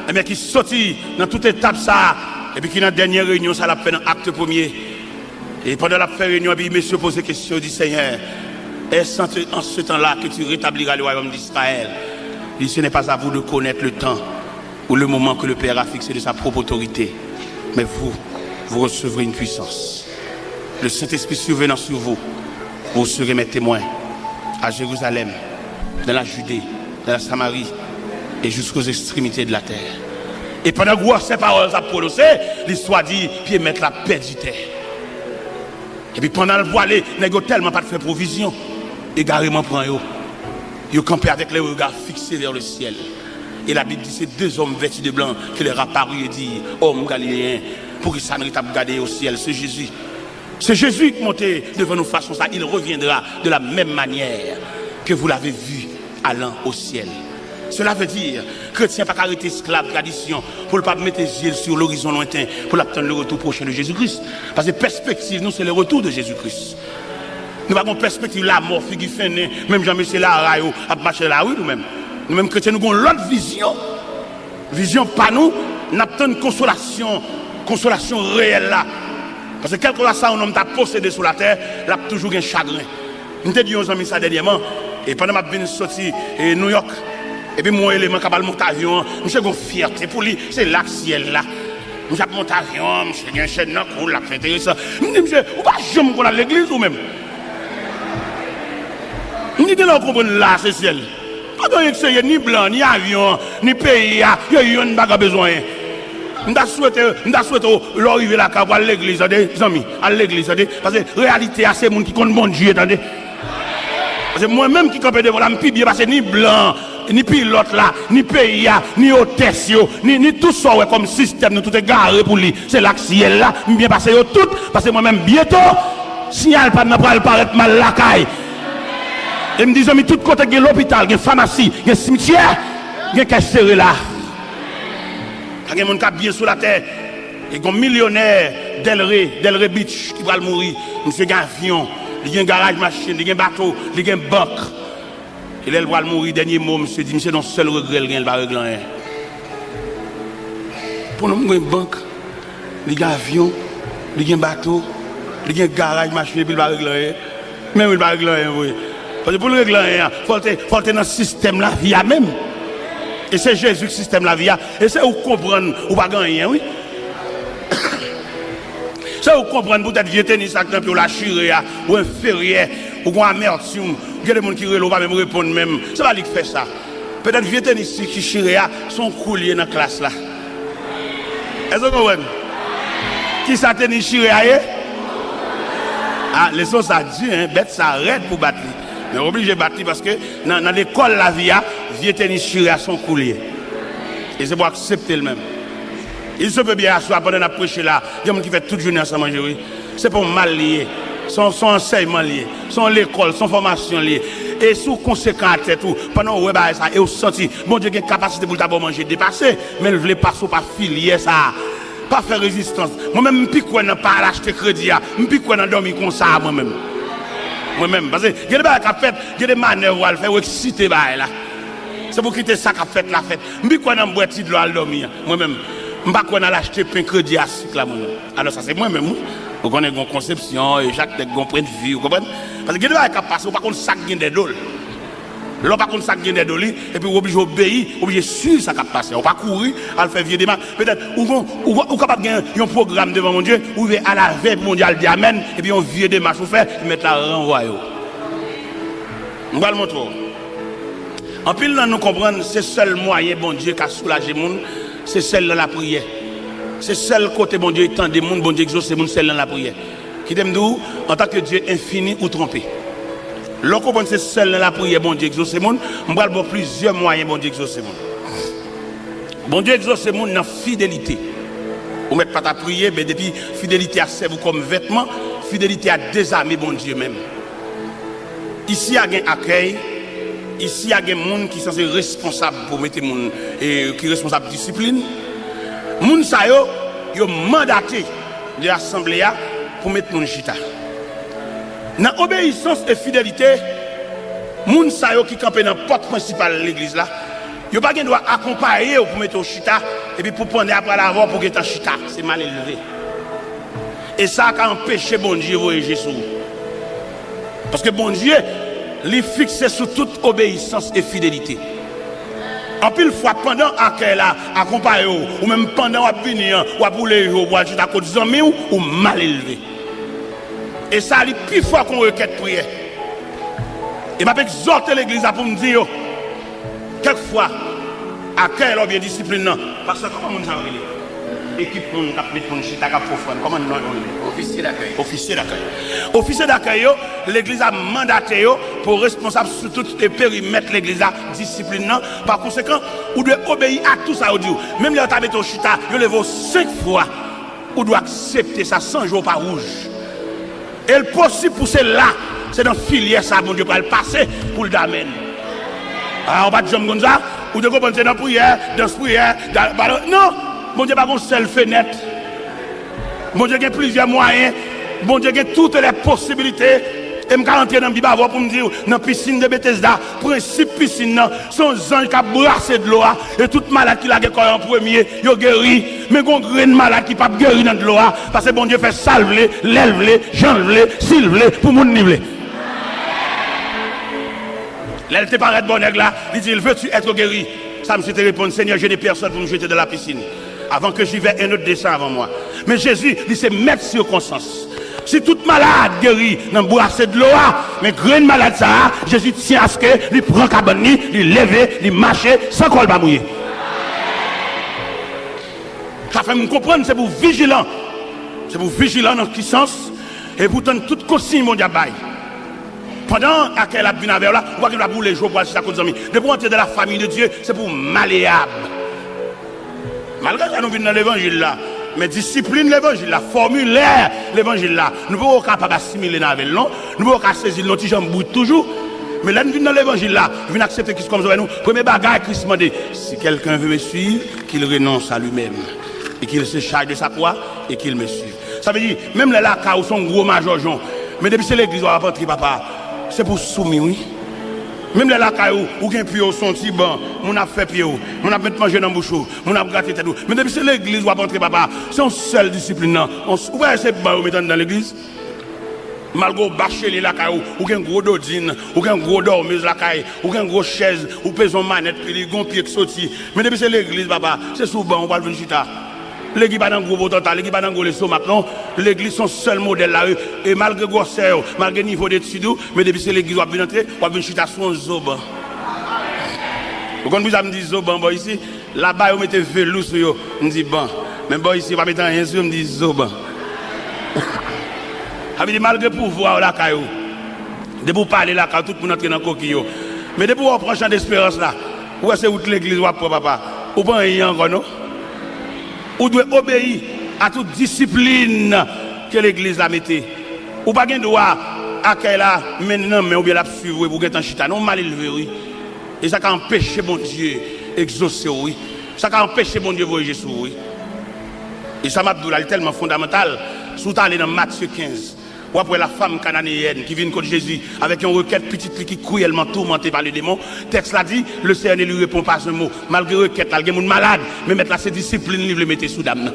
Et bien, qui sortit dans toute étape ça. Et puis, qui dans la dernière réunion, ça l'a fait dans l'acte premier. Et pendant la réunion, puis, monsieur pose des questions, dit Seigneur, est-ce en ce temps-là que tu rétabliras le royaume d'Israël? Et ce n'est pas à vous de connaître le temps ou le moment que le Père a fixé de sa propre autorité. Mais vous recevrez une puissance. Le Saint-Esprit survenant sur vous, vous serez mes témoins à Jérusalem, dans la Judée, dans la Samarie et jusqu'aux extrémités de la terre. Et pendant que ces paroles à prononcer, l'histoire dit, puis mettre la paix du terre. Et puis pendant le voilé, il n'y a tellement pas de faire provision. Égarément prend eux. Ils campaient avec les regards fixés vers le ciel. Et la Bible dit, c'est deux hommes vêtus de blanc qui leur apparut et dit, homme galiléen, pour qu'ils s'en regarder au ciel, c'est Jésus. C'est Jésus qui montait devant nous façon ça. Il reviendra de la même manière que vous l'avez vu allant au ciel. Cela veut dire, chrétien pas arrêter esclave tradition pour ne pas mettre les yeux sur l'horizon lointain pour attendre le retour prochain de Jésus-Christ. Parce que perspective, nous, c'est le retour de Jésus-Christ. Nous n'avons pas perspective la mort, figure fin, même Jean-Michel Larayo a marché la rue nous-mêmes. Nous-mêmes chrétiens, nous avons l'autre vision. Vision pas nous, nous avons une consolation réelle là. Parce que quelque chose ça, un homme t'a possédé sur la terre, il a toujours un chagrin. Nous t'ai dit aux amis ça dernièrement, et pendant que je suis sorti à New York, et puis mon élément qui a monté avion, je suis une fierté pour lui, c'est là le ciel là. Je suis monté avion, je suis un chaîne là, cool, là, c'est intéressant. Je me dis, monsieur, vous ne pouvez pas jamais aller à l'église ou même. Je me dis, là, vous comprenez là, c'est ciel. Pas de ni blanc, ni avion, ni pays, il y a une bague à besoin. Je souhaite l'arrivée là, à l'église, amis, à l'église, parce que la réalité, c'est les gens qui connaissent mon Dieu, attendez. Parce que moi-même qui campais devant la bien parce que ni blanc, ni pilote là, ni pays, ni hôtesse, ni tout ça comme système, nous tout est garé pour lui. C'est là que ciel là, bien passé tout, parce que moi-même bientôt, si elle pas paraître mal la caille. Et me disent, mais tout côté, il y a l'hôpital, il y a pharmacie, il y a cimetière, il y a caisse serré là. Il y a des gens qui sont bien sur la terre. Il y a un millionnaire Delray Beach qui va mourir. Monsieur Gavion, il y a un garage machine, il y a un bateau, il y a une banque. Et là, il va mourir. Dernier mot, monsieur dit, monsieur, non seul regret, il va régler rien. Pour nous, il y a une banque, il y a un avion, il y a un bateau, il y a un garage machine, il va régler rien. Même il va régler rien, oui. Parce que pour le régler rien, il faut être dans le système la vie même. Et c'est Jésus le système la vie. Et c'est où comprendre ou pas gagner, oui. C'est où comprendre peut-être vieux tennis avec la chirée ou un ferrier ou un amertume. Il y a des gens qui ne vont pas même répondre même. C'est pas lui qui fait ça. Peut-être vieux tennis qui chirée sont couliers dans la classe là. Est-ce que vous comprenez? Qui ça tennis chirée? Ah, les autres ça dit, hein, bête ça arrête pour battre. Mais obligé de battre parce que dans l'école la vie, vieux tennis chiré à son coulier. Et c'est pour accepter le même. Il se peut bien asseoir pendant la prêche là. Il y a des gens qui font toute journée ensemble manger, oui. C'est pour mal lié. Son enseignement lié. Son l'école, son formation liée. Et sous conséquent à tête tout, pendant que vous avez ça, et vous sentez, bon Dieu, il y a une capacité pour le manger dépassé, mais il ne voulait pas filier ça. Pas faire résistance. Moi-même, je ne peux pas acheter crédit. Je ne peux pas dormir comme ça moi-même. Moi-même, parce que il y a des choses qui fait, il y a des manœuvres à faire, ou exciter là. C'est pour quitter ça qu'a fait la fête. Je ne peux pas boire de l'eau à dormir. Moi-même, je ne peux pas acheter pain crédit à cycle là moi-même. Alors ça c'est moi-même. Vous connaissez une conception et chaque tête a un point de vue, vous comprenez? Parce que il y a des choses qui passent, vous pas contre sac des dollars. Là, pas contre sac des dollars, et puis vous obligez d'obéir, obligé suivre ça qui passe. On pas courir, à le faire vieux démarche. Peut-être, ou capable de gagner un programme devant mon Dieu, ou à la veille mondiale dit Amen, et puis on vieux démarche, vous faites, et mettre la renvoyer. On va le montrer. En pile, nous comprenons, c'est le seul moyen, bon Dieu, qui a soulagé le monde, c'est celle dans la prière. C'est celle côté bon Dieu étend des monde, bon Dieu exauce, c'est celle dans la prière. Qui t'aime d'où en tant que Dieu infini ou trompé. Lorsqu'on pense c'est celle dans la prière, bon Dieu exauce, c'est on va avoir plusieurs moyens, bon Dieu exauce, c'est bon Dieu exauce, c'est dans fidélité. Vous mettez pas ta prière, mais depuis fidélité à servir comme vêtement, fidélité à désarmer bon Dieu même. Ici, il y a un accueil. Ici, il y a des gens qui sont responsables pour mettre les gens qui sont responsables de discipline. Les gens qui ont mandaté de l'Assemblée pour mettre les gens chita. Dans l'obéissance et fidélité, les gens qui campent dans la porte principale de l'église, ils n'ont pas le droit d'accompagner pour mettre les chita et puis pour prendre après l'avoir pour mettre les chita. C'est mal élevé. Et ça a empêché bon Dieu de voyager Jésus. Parce que bon Dieu, les fixé sur toute obéissance et fidélité. En pile fois, pendant qu'elle a accompagné, ou même pendant qu'elle a fini, ou à bouler, ou à juste à côté des amis, ou mal élevé. Et ça, c'est plus fort qu'on requête prière. Et je vais exhorter l'église pour me dire, quelquefois, à quelle heure bien discipline, parce que comment on s'en équipe pour nous chita comment nous officier d'accueil. Officier d'accueil, l'église a mandaté pour responsable sur tout le périmètre l'église a discipline. Par conséquent, vous devez obéir à tout ça. Même les avez au chita, vous levez 5 fois, vous devez accepter ça 100 jours par rouge. Et le possible pour cela, c'est dans filière ça, bon Dieu, pour le passer pour le damen. Alors on va dire comme ça, vous devez comprendre dans la prière, non. Bon Dieu, pas une seule fenêtre. Bon Dieu, il y a plusieurs moyens. Bon Dieu, il y a toutes les possibilités. Et je vais entrer dans le Bible pour me dire, dans la piscine de Bethesda, principe piscine, son ange qui a brassé de l'eau. Et toute malade qui l'a guéri en premier, il a guéri. Mais il y a un grain de malade qui n'a pas guéri dans de l'eau. Parce que bon Dieu fait salver, l'élève, j'enlève, s'ilver, pour mon niveau. Là, elle te paraît bon là, il dit, veux-tu être guéri? Ça me te répondre, Seigneur, je n'ai personne pour me jeter de la piscine. Avant que j'y vais, un autre descend avant moi. Mais Jésus, il s'est mettre sur conscience. Si toute malade guérit dans le boisson de l'eau, mais grain malade ça, Jésus tient à ce qu'il prend cabane, il lève, il marche, sans qu'on va mouiller. Ça fait me comprendre, c'est pour vigilant. C'est pour vigilant dans ce sens. Et pourtant, toute consigne, mon diable. Pendant qu'elle a bien avec là, on voit qu'il va bouler les jours pour acheter à cause de de pour entrer dans la famille de Dieu, c'est pour malléable. Malgré ça, nous venons dans l'évangile là. Mais discipline l'évangile là, formulaire l'évangile là. Nous ne pouvons pas capable assimiler avec non. Nous ne pouvons pas saisir notre jambe toujours. Mais là, nous venons dans l'évangile là. Nous venons accepter Christ comme ça. Nous, premier bagage, Christ m'a dit, si quelqu'un veut me suivre, qu'il renonce à lui-même. Et qu'il se charge de sa croix et qu'il me suive. Ça veut dire, même les lacs où sont gros major Jean. Mais depuis que c'est l'église, on va rentrer, papa. C'est pour soumis, oui. Même les lacailles où un pied son petit banc, on a fait pied, on a mis manger dans la bouche, on a gratté tête. Mais depuis que c'est l'église, on va rentrer, papa. C'est une seule discipline. On va essayer de mettre dans l'église. Malgré bâcher les lacailles, ou un gros dodine, ou un gros dormeuse lacaille, ou un gros chaise, ou pèse manette, puis un pied qui sorti. Mais depuis que c'est l'église, papa, c'est souvent, on va venir chita. L'église pas dans gros total, l'église pas dans gros les somac non, l'église son seul modèle là et malgré grosseur, malgré niveau d'études, mais depuis c'est l'église va venir entrer, va venir chita son zoban. Vous connaissez vous me dit zoban bon ici, là-bas on mettez velours sur yo, on dit bon, mais bon ici va mettre rien sur me dit zoban. Avait dit malgré pouvoir là caillou. De pour parler là quand tout le monde entre dans coquille. Mais de pour prendre champ d'espérance là, où est-ce que l'église va pour papa? Ou pas rien encore non? Ou doit obéir à toute discipline que l'église a mettée. Ou pas de droit à qu'elle a maintenant, mais ou bien la suivre pour être en chita. Non, mal élevé, oui. Et ça a empêché mon Dieu exaucer, oui. Ça a empêché mon Dieu voyager sur, oui. Et ça m'a dit tellement fondamental. Sous allé dans Matthieu 15. Ou après la femme cananéenne qui vient contre Jésus avec une requête petite qui cruellement tourmentée par les démons. Texte l'a dit, le Seigneur ne lui répond pas un mot. Malgré requête, il y a des gens malades, mais mettre là ses disciplines, il le mettait sous dame.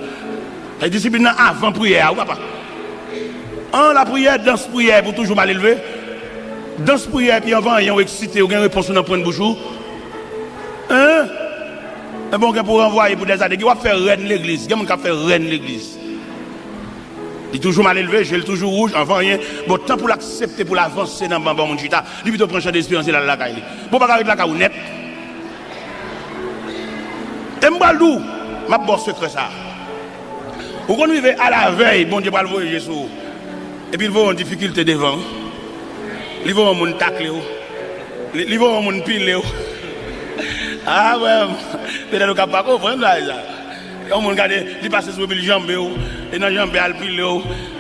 La discipline avant prière, ou pas? La prière, dans ce prière, pour toujours mal élevé. Dans ce prière, puis avant, il y a excité, ou une réponse dans le point de bouche. Hein? Un bon pour renvoyer pour des années, il va faire reine l'église. Il y a des gens qui faire reine l'église. Il est toujours mal élevé, j'ai le toujours rouge, avant rien. Bon, tant pour l'accepter, pour l'avancer dans le bambam, mon chita, lui plutôt prendre champ d'espérance là la caille. Bon, pas avec la caille net. Et m'balou, ma bon secret ça. Ou qu'on arrive à la veille, bon Dieu va le voir Jésus. Et puis il va en difficulté devant. Il va en monde tacler. Il va en monde pile. Ah ouais, peut-être qu'on pas comprendre ça. On monde regarde, il passe sur les jambes et dans les jambes al pile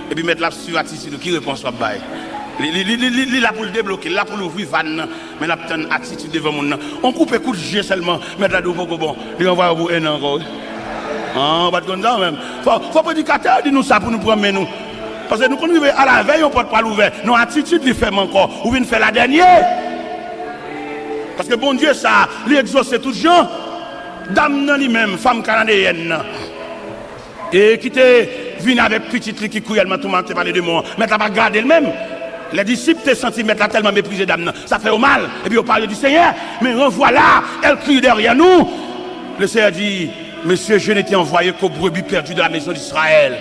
et puis mettre la sur attitude qui répond soit bail. Il là pour le débloquer, là pour l'ouvrir van, mais la petite attitude devant mon. On coupe coup de jet seulement, mettre la dos pour bon. Il envoie pour un encore. Ah, pas comme ça même. Faut prédicateur dire nous ça pour nous promener nous. Parce que nous quand nous arrivons à la veille, on porte pas l'ouvert. Nos attitudes les fait encore. Ou vient faire la dernière. Parce que bon Dieu ça, lui exauce tout gens. Dame nan lui-même, femme canadienne. Et qui était venu avec petite qui couille, elle m'a tout menté parler de moi. Mais t'as pas gardé elle-même. Les disciples te senti mettre tellement méprisé dame. Ça fait au mal. Et puis on parle du Seigneur. Mais revoilà, elle crie derrière nous. Le Seigneur dit, Monsieur, je n'étais envoyé qu'aux brebis perdues de la maison d'Israël.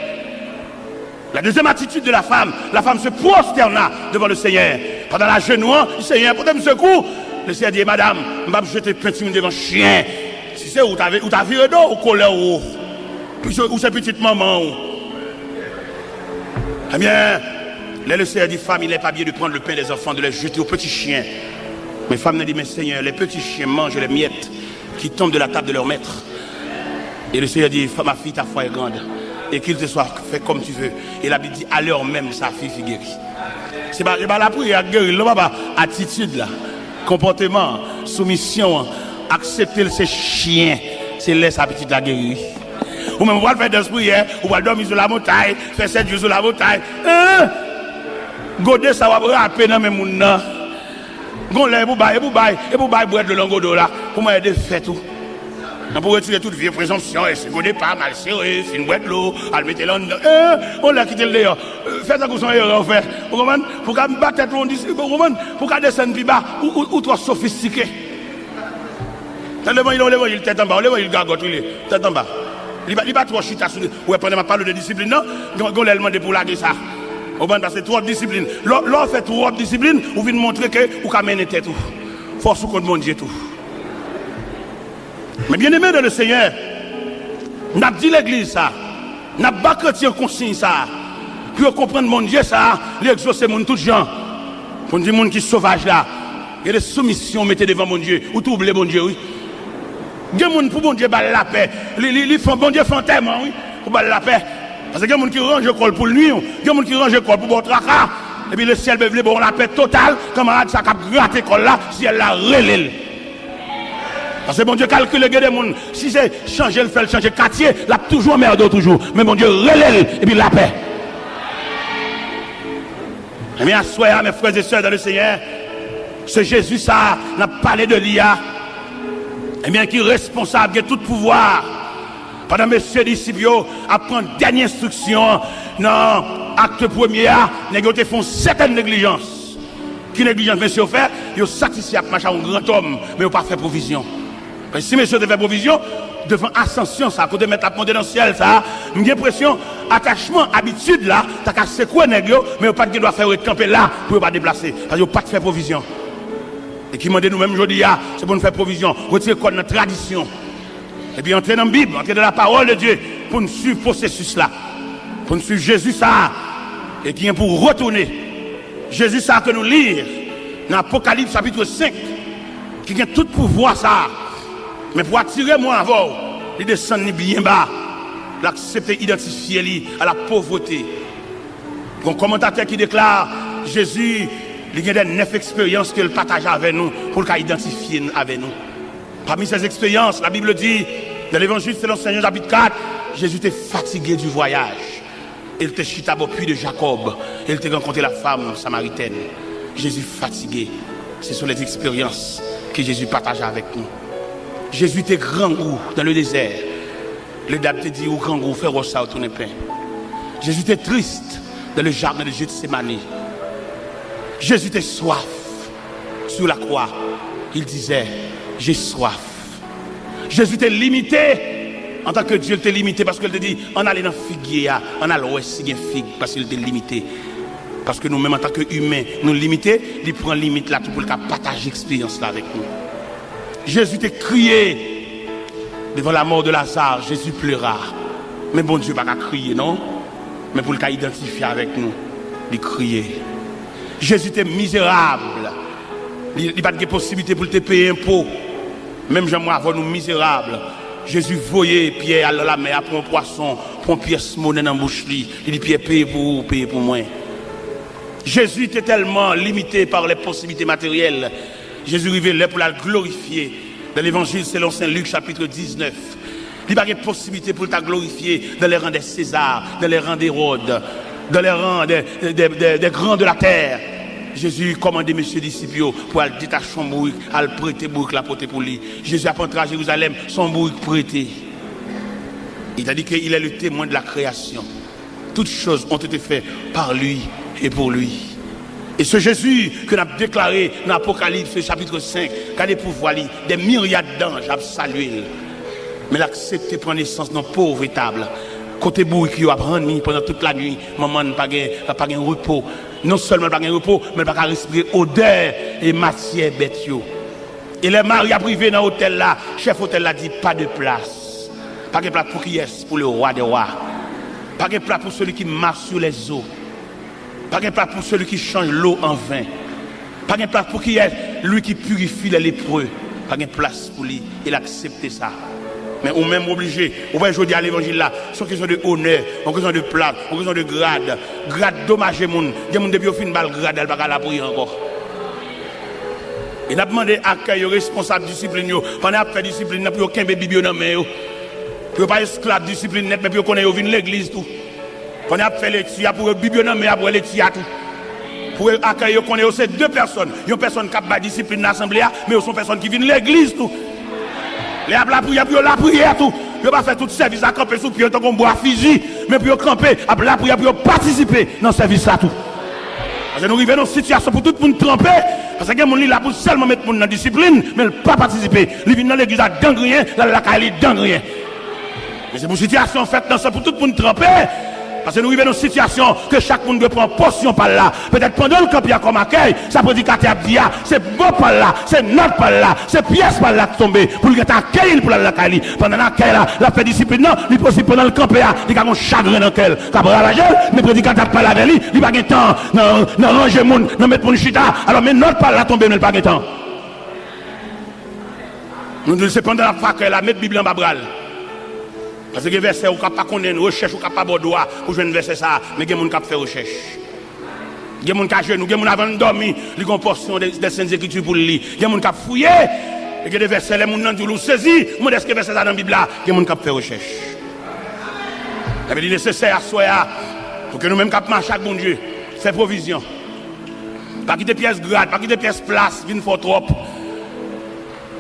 La deuxième attitude de la femme se prosterna devant le Seigneur. Pendant la genouant, le Seigneur, pour me secourir, le Seigneur dit, Madame, je vais jeter peinture devant chien. Si c'est où t'as viré d'eau ou colère ou c'est petite maman. Eh bien, le Seigneur dit, femme, il n'est pas bien de prendre le pain des enfants, de les jeter aux petits chiens. Mais femme ne dit, mais Seigneur, les petits chiens mangent les miettes qui tombent de la table de leur maître. Et le Seigneur dit, ma fille, ta foi est grande. Et qu'il te soit fait comme tu veux. Et la Bible dit, à l'heure même, sa fille fut guérie. C'est pas la prière guérie, là, pas attitude, là, comportement, soumission, accepter ces chiens, c'est laisser sa petite la guérir. Ou même, on va faire des prières, on va dormir sur la montagne, faire 7 jours sur la montagne. Godé, ça va rappeler dans mes mouns. Gonlé, et pour boire de l'angodo là, pour m'aider à faire tout. On peut retirer toute vieille présomption, et c'est godé pas mal serré, c'est une boîte de l'eau, à le mettre là dedans. On l'a quitté le dehors. Faites ça comme son erreur, fait. Vous comprenez? Pour qu'elle batte tête, on dit, vous comprenez? Pour qu'elle descende plus bas, ou trop sophistiqué. Tellement il enlève il tête en bas, il gargote, il est tête en bas. Il va pas trop chita sur lui. Ouais, pendant ma parole de discipline, non? On l'a demandé pour laguer ça. Au moins, parce que trop de discipline. L'on fait trop de discipline, vous venez montrer que vous pouvez mener tête tout. Force ou contre mon Dieu tout. Mais bien aimé dans le Seigneur, n'a dit l'église ça, n'a pas chrétien consigne ça, pour comprendre mon Dieu ça, l'exaucer mon tout gens, pour dire mon qui sauvage là, il y a des soumissions mettez devant mon Dieu, ou tout oubliez mon Dieu, oui. Il y a des gens pour mon Dieu balle la paix, ils font bon Dieu fantôme, oui, pour balle la paix. Parce qu'il y a des gens qui rangent le col pour le nuit, il y a des gens qui rangent le col pour votre tracas, et puis le ciel veut bon la paix totale, camarade, ça cap gratter col là, si elle la relève. Parce que mon Dieu calcule les gens, si c'est changer le fait, changer quartier, là toujours merde toujours. Mais mon Dieu relève et puis la paix. Eh bien, soyez mes frères et sœurs dans le Seigneur, ce Jésus ça n'a parlé de l'IA. Eh bien, qui est responsable de tout pouvoir. Pendant messieurs disciples, apprendre dernière instruction, non, acte premier, les gens font certaines négligences. Qui négligence, monsieur, fait, ils satisfait avec machin un grand homme, mais ils n'ont pas fait provision. Si monsieur devait provision, devant ascension, ça, quand de mettre la ponte dans le ciel, ça, j'ai l'impression, attachement, habitude là, t'as qu'à secouer nègre, mais pas de doit faire camper là pour ne pas déplacer. Parce que pas de faire provision. Et qui m'a dit nous-mêmes aujourd'hui, c'est pour nous faire provision, retirer quoi de notre tradition. Et puis entrer dans la Bible, entrer dans la parole de Dieu, pour nous suivre le processus là. Pour nous suivre Jésus ça, et qui est pour retourner. Jésus ça que nous lire dans Apocalypse chapitre 5, qui a tout pouvoir ça. Mais pour attirer moi avant, il descend bien bas, l'accepter, identifier lui à la pauvreté. Il y a un commentateur qui déclare Jésus, il y a des 9 expériences qu'il partage avec nous pour qu'il identifie avec nous. Parmi ces expériences, la Bible dit, dans l'évangile selon Saint Jean chapitre 4, Jésus était fatigué du voyage. Il était chita au puits de Jacob. Il était rencontré la femme samaritaine. Jésus fatigué. Ce sont les expériences que Jésus partage avec nous. Jésus était grand goût dans le désert. Le dame te dit au grand goût, faire ça au tourner pain. Jésus était triste dans le jardin de Gethsémani. Jésus était soif sur la croix. Il disait, j'ai soif. Jésus était limité en tant que Dieu était limité parce qu'il te dit, on allait dans le figuier, on allait où est-ce qu'il y a figue parce qu'il était limité. Parce que nous-mêmes en tant qu'humains, nous limités, il prend limite là tout pour le partager l'expérience là avec nous. Jésus t'a crié Devant la mort de Lazare, Jésus pleura. Mais bon Dieu, pas qu'à crier, non? Mais pour le cas identifier avec nous, il criait. Jésus était misérable. Il n'y a pas de possibilité pour te payer un impôt. Même j'aimerais avoir nous misérables. Jésus voyait Pierre à la mer, pour un poisson, pour une pièce monnaie dans la bouche. Il dit Pierre, paye pour moi. Jésus était tellement limité par les possibilités matérielles. Jésus révélait pour la glorifier. Dans l'évangile selon Saint Luc, chapitre 19. Il n'y a pas de possibilité pour la glorifier dans les rangs des Césars, dans les rangs d'Hérode, dans les rangs des grands de la terre. Jésus commandait mes disciples pour aller détacher son bourrique, aller prêter bourrique la porter pour lui. Jésus a entré à Jérusalem, son bourrique prêté. Il a dit qu'il est le témoin de la création. Toutes choses ont été faites par lui et pour lui. Et ce Jésus que nous avons déclaré dans l'Apocalypse chapitre 5, qui a des pouvoirs, des myriades d'anges à saluer. Mais l'accepter prendre naissance dans pauvre table. Côté bourrique, il a pris pendant toute la nuit, maman n'a pas de repos. Non seulement pas de repos, mais pas de respirer odeur et matière bête. Et les maris privés dans l'hôtel là, chef hôtel là dit pas de place. Pas de place pour qui est, pour le roi des rois. Pas de place pour celui qui marche sur les eaux. Pas de place pour celui qui change l'eau en vin. Pas de place pour qui est, lui qui purifie les lépreux. Pas de place pour lui. Il accepte ça. Mais on même obligé, on va aujourd'hui à l'évangile là, c'est une question de honneur, une question de place, une question de grade. Grade dommage les gens. Les gens depuis au fin balle grade, elle va pas la prier encore. Il a demandé à accueil responsable discipline pendant a fait discipline n'a plus aucun bébé dans main yo. Pour pas esclave discipline net mais pour connaît vinn l'église tout. Pendant a fait lecture pour bibio dans main pour lecture tout. Pour accueillir connaît c'est deux personnes, une personne qui a discipline dans l'assemblée mais sont personnes qui viennent l'église tout. Les la prière pour la prière tout. Ils pas faire tout service à camper sous pied tant qu'on boit fusil, mais pour camper à la prière pour participer dans le service ça tout. Parce que nous arrivons dans une situation pour tout le monde tremper, parce que les gens là pour seulement mettre dans la discipline, mais pas participer. Ils viennent dans l'église à rien, dans la caille rien. Mais c'est pour une situation faite dans ça pour tout le monde tremper. Parce que nous vivons dans une situation que chaque monde doit prendre portion par là. Peut-être pendant le camp, il y a comme accueil, ça prédicateur a dit, c'est bon par là, c'est notre par là, c'est pièce par là qui tombe. Pour lui accueillir pour la Cali. Pendant l'accueil là, la fait discipline, non, il possible pendant le camp, il y a un chagrin dans lequel, cabra la gel, mais prédicateur parle avec lui, il n'y a pas de temps, non, ranger moun, non, mettre mon chita, alors mais notre par là tombe, mais il n'y a pas de temps. Nous devons pendant la fac, la mettre Bible en babral. Parce que les versets, on ne peut pas connaître, recherche, on ne peut pas avoir pour jouer un verset ça, mais il y a des gens qui font recherche. Il y a des gens qui genoux, il y a des gens qui avant de dormir, ils ont une portion des Saintes Écritures pour le lire. Il y a des gens qui fouillé, et il y a des versets, les gens qui ont saisi, moi, est-ce que les versets dans la Bible là, il y a des gens qui font recherche. Il est nécessaire à soi, pour que nous-mêmes qui marchons avec bon Dieu, faire provision. Pas quitter pièce grade, pas quitter pièce place, vine fort trop.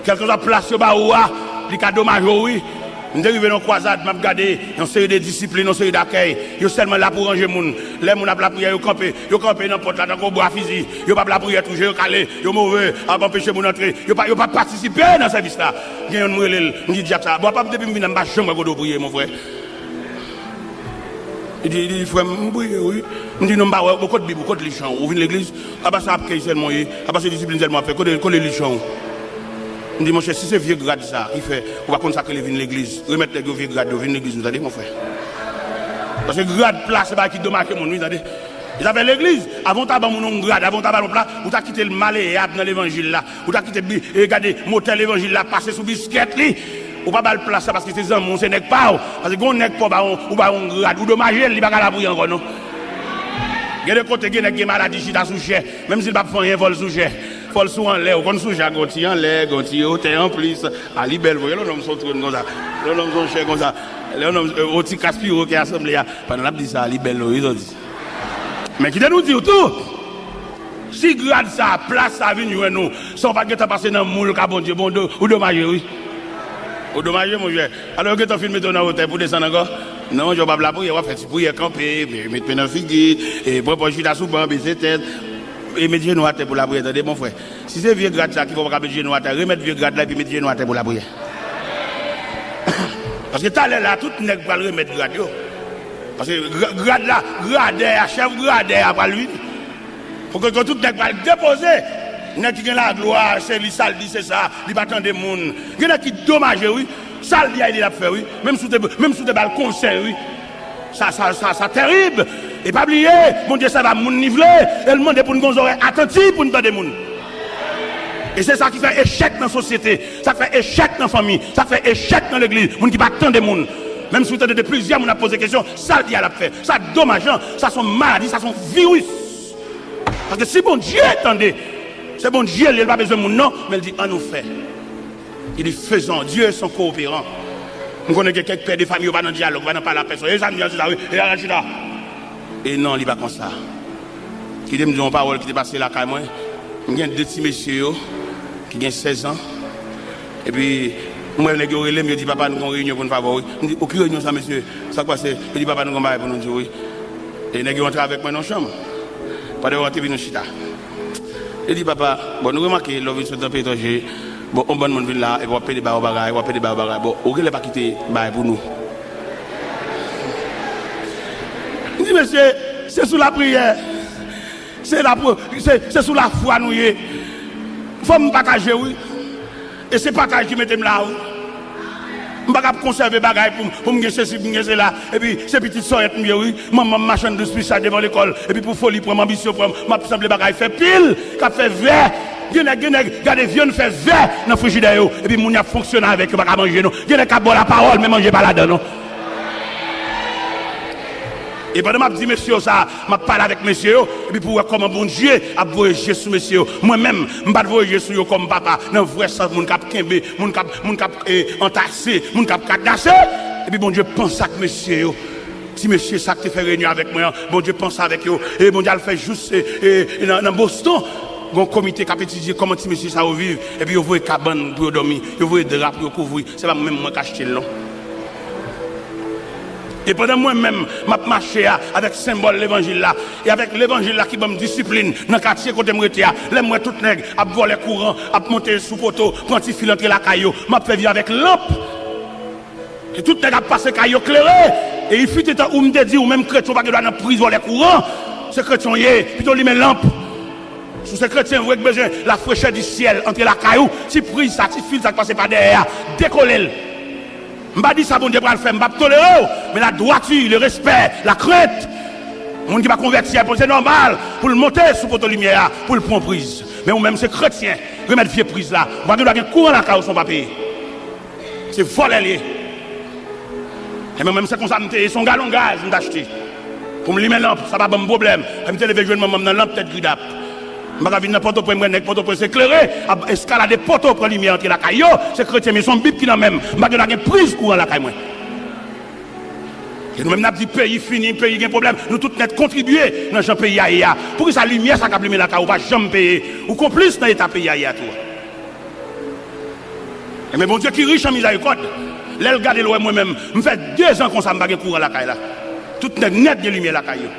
Quelque chose à place, il y a dommage, oui. Nous sommes arrivés dans la croisade, nous avons regardé une série de disciplines, une série d'accueil. Ils sont seulement là pour ranger les gens. Les gens ont la prière, ils campent dans le porte là, dans le bois physique. Ils n'ont pas la prière, toucher, ils calé, ils sont mauvais, ils empêcher les gens d'entrer. Ils n'ont pas participé dans ce service là. Il y a un mourir, je dis ça. Bon, pas depuis que je ne suis pas prier, mon frère. Il dit, frère, je prie, oui. Je dis, non, beaucoup de Bible, beaucoup de lichons. Vous venez de l'église, après ça, après seulement, après ça, discipline seulement, après, que les lichons. Je dis, mon cher, si c'est vieux grade ça, il fait, on va consacrer les vignes de l'église, remettre les vieux grades de l'église, vous avez mon frère. Parce que grade place, c'est pas qui dommage mon nuit, vous avez. Ils avaient l'église, avant d'avoir mon grade, avant d'avoir mon plat, vous avez quitté le malléable dans l'évangile là, vous avez quitté, regardez, motel l'évangile là, passé sous biscuit, ou pas le place parce que c'est un mon, c'est n'est pas, parce que on n'est pas, ou pas un grade, ou dommage, il va pas la prier encore, non. Il y a des côtés qui ont des maladies qui sont sous même s'il ne va pas faire un vol sous vol sous en l'air, ou qu'on sous gonti en l'air, gonti au terre en plus, à libelle, vous voyez, l'homme sont comme ça, l'homme sont chers comme ça, l'homme au petit caspiro qui est assemblé, pendant la dit ça, à libelle, ils ont dit. Mais qui nous dit tout, si grade ça, place ça, vient nous, sans pas que tu passes dans le moule, bon Dieu, bon Dieu, ou dommage, oui. Ou dommage, mon vieux. Alors que tu as filmé ton hôtel pour descendre encore? Non, je ne vais pas la prier, on va faire prier, camper, mettre dans le figuier, et pour je suis là sous banc, baisser tête, et mettre genoux à terre pour la prière. Attendez, mon frère. Si c'est vieux grade ça, qu'il faut pas mettre genoux à terre, remettre vieux grade là, et puis mettre genoux à terre pour la prière. Parce que t'as là, tout n'est pas le remettre grade. Parce que grade là, grade, chef grade après lui. Pour que tout n'est pas déposé. Il y a qui a la gloire, c'est lui, ça, c'est ça, il va attendre des gens. Il y a qui dommage, oui. Ça, il a fait, oui. Même sous des balcons, oui. Ça, terrible. Et pas oublier, mon Dieu, ça va nous niveler. Et le monde est pour nous oreilles attentives pour nous donner des gens. Et c'est ça qui fait échec dans la société. Ça fait échec dans la famille. Ça fait échec dans l'église. Moun qui pas tant de monde. Même si vous avez plusieurs, on a posé des questions. Ça, le diable a fait. Ça, dommageant. Ça, sont maladies. Ça, sont virus. Parce que si bon Dieu attendez, c'est bon Dieu, il n'a pas besoin de monde, non. Mais il dit, on nous fait. Il dit, faisons. Dieu est son coopérant. On connaît quelques pères de famille, on va dans le dialogue, on va pas la personne. Et ça, me dit, et non, il n'est pas comme ça. Qui me dit une parole qui est passée là, quand même. Il y a deux petits messieurs qui ont 16 ans. Et puis, moi, je me dis, papa, nous avons une réunion pour nous favoriser. Je dis, aucune réunion, ça, monsieur. Ça, quoi, c'est. Je dis, papa, nous avons pour nous dire oui. Et ils ont rentré avec moi dans la chambre. Pas de rentrer dans le chita. Je dis, papa, bon, nous remarquons, l'homme sur le pétrolier. Bon, on va nous venir là, et on va payer des barres au bagage, on va payer des barres au bagage. Bon, on ne va pas quitter les pour nous. Je dis, monsieur, c'est sous la prière. C'est sous la foi, nous. Il faut me partager, oui. Et c'est partage qui mettez là, oui. Je ne vais pas conserver les bagages pour me gagner ceci, pour me gagner là. Et puis, ces petites soeurs, oui. Maman, marchande de spécial devant l'école. Et puis, pour folie, pour m'ambition, pour m'absembler les bagages, fait pile, qui fait vert. Regardez, vieux, fait vert dans le frigidaire. Et puis, moun a fonctionné avec eux, pas manger, non. Il y a qui boire la parole, mais manger pas là-dedans, non. Et pendant que je dis, monsieur, ça, je parle avec monsieur, et puis pour voir comment bon Dieu a voyagé sur monsieur. Moi-même, je ne vais pas voyager sur eux comme papa. Dans le vrai sens, mon cap kembe, mon cap entassé, mon cap cadassé. Et puis bon Dieu pense à monsieur. Si monsieur, ça te fait réunion avec moi, bon Dieu pense avec eux. Et bon Dieu le fait juste dans Boston. Un comité qui a étudié comment si monsieur ça vivre. Et puis, vous voyez cabane pour dormir, vous voyez drap pour couvrir. C'est pas même moi qui achète le nom. Et pendant moi-même, je marche avec le symbole de l'évangile là. Et avec l'évangile là qui me discipline dans le quartier côté de moi, moi tout nègre, à voler courant, à monter sous poteau, prendre un fil entre la caillou, m'a fait vivre avec lampe. Et tout nègre a passé caillou clairé. Et il fut temps où me dit, ou même chrétien, pas que doit dans prison voler courant. C'est chrétien, plutôt lui met lampe. Sous ce chrétien, vous avez besoin de la fraîcheur du ciel entre la caillou, si prise ça, si fil ça passe par derrière, décoller. Je ne vais pas dire ça, bon Dieu, pour le faire, je ne vais pas tolérer, mais la droiture, le respect, la crainte, mon qui va convertir, c'est normal, pour le monter sous votre lumière, pour le prendre prise. Mais vous-même, c'est chrétien, remettre vieux prise là, vous avez un courant dans la caillou, son papier. C'est voler. Et même, c'est comme ça, son galon gaz, je vais acheter. Pour me limer lampe, ça va pas un problème. Je vais lever jeune maman dans la lampe, tête gridap. Je vais venir dans Port-au-Prince, c'est éclairé, escalader Port-au-Prince pour lumière entre la caillou, c'est chrétien, mais son bip qui n'a même. Je vais avoir prise courant la caillou. Et nous-mêmes, nous avons dit pays fini, pays qui a un problème. Nous tous net contribuer dans ce pays. Pour que sa lumière, ça capte la caillou, pas jamais payer. Ou complice dans l'état pays. Et mais bon Dieu qui est riche en miséricorde, là, regardez le moi-même, je fais 2 ans qu'on s'en bat courant la caillou. Tout net de lumière la caillou.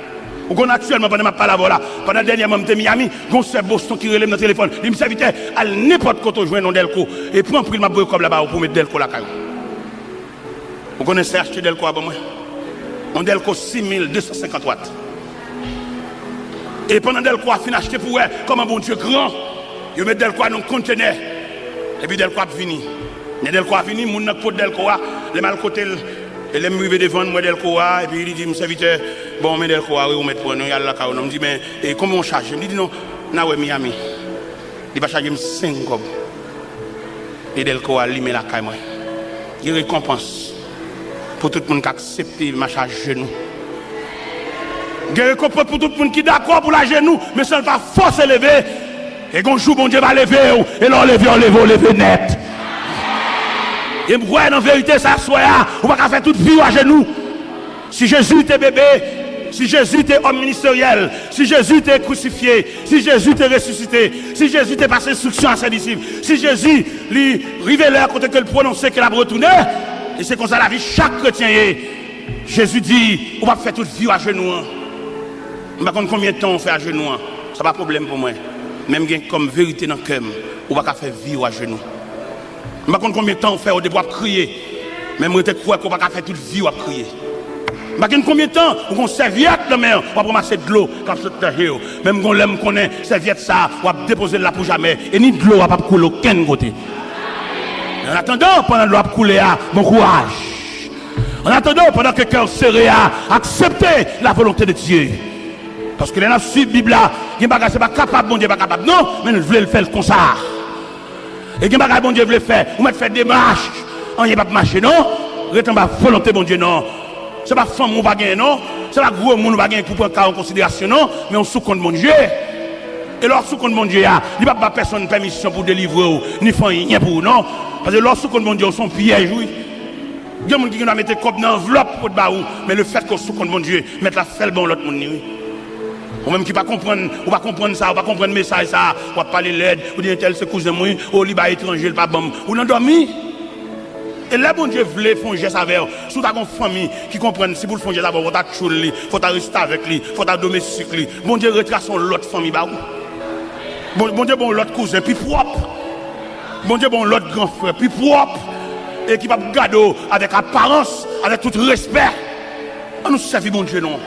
Ou qu'on actuellement, pendant ma parole là, pendant dernièrement, je suis Miami, on se Boston qui relève dans le téléphone. Il me s'invite à n'importe quoi où je dans Delco. Et prend pris ma boîte comme là-bas pour mettre Delco la caillou. Vous connaissez acheter Delco avant moi? On Delco 6250 watts. Et pendant Delco a fini acheter pour elle, comme un bon Dieu grand, il met Delco dans un conteneur. Et puis Delco a fini. Mais Delco a fini, mon n'a pas Delco, les mal côté. Et les me devant moi Delco et puis il dit mon serviteur bon mais Delco oui on met pour nous y a la caillou on me dit mais et comment on charge je me dit non na ouais Miami il va charger 5 cob et Delco a limé la caille moi il récompense pour tout le monde qui accepte ma charge genou il récompense pour tout le monde qui d'accord pour la genou mais ça ne va forcer lever et quand jour bon Dieu va lever et là on lever net. Et moi, en vérité, ça soit, on va faire toute vie à genoux. Si Jésus était bébé, si Jésus était homme ministériel, si Jésus était crucifié, si Jésus était ressuscité, si Jésus était passé instruction à ses disciples, si Jésus lui révélait à côté qu'elle prononçait qu'elle a retourné, et c'est comme ça la vie, chaque chrétien est. Jésus dit, on va faire toute vie à genoux. Je ne sais pas combien de temps on fait à genoux. Ça n'a pas de problème pour moi. Même comme vérité dans le cœur, on va faire vie à genoux. Je ne sais pas combien de temps on fait au début à crier. Même je crois qu'on va faire toute vie à crier. Je ne sais pas combien de temps on serviette de mer, on va ramasser de l'eau quand je suis même quand on connaît serviette ça, on va déposer là pour jamais. Et ni de l'eau, on va pas couler aucun côté. En attendant, pendant que l'eau a coulé, bon courage. En attendant, pendant que le cœur serré a accepté la volonté de Dieu. Parce que les gens suivent la Bible là, il n'est pas capable, bon Dieu pas capable. Non, mais nous voulons le faire comme ça. Et il n'y a pas bon Dieu veut le faire. Vous mettez faire des marches. On n'y a pas marcher, non? Restez pas volonté, bon Dieu, non. C'est pas femme ou pas gagner, non? C'est pas gros monde ou pas gagner pour prendre cas en considération, non? Mais on sous compte mon Dieu. Et lorsque sous compte mon Dieu, il n'y a pas personne permission pour délivrer, ni faire rien pour, non? Parce que lorsque sous compte mon Dieu, son piège, oui. Il y a des gens qui ont mis des copes dans l'enveloppe pour te baou, mais le fait qu'on sous compte mon Dieu, mettre la felle bon l'autre monde, oui. Ou même qui ne comprendre, ou pas comprendre ça, ou pas comprendre le message, ça, ou pas parler l'aide, ou dire tel c'est cousin moi, ou liba étranger, pas bon, ou non dormi. Et là, bon Dieu voulait faire un geste avec eux. Si tu as une famille qui comprend, si vous le faites d'abord, vous avez chouli, il faut rester avec lui, il faut domestiquer. Bon Dieu retrace l'autre famille. Bon Dieu, bon l'autre cousin, puis propre. Bon Dieu, bon l'autre grand frère, puis propre. Et qui va garder avec apparence, avec tout respect. On nous servir, bon Dieu, non.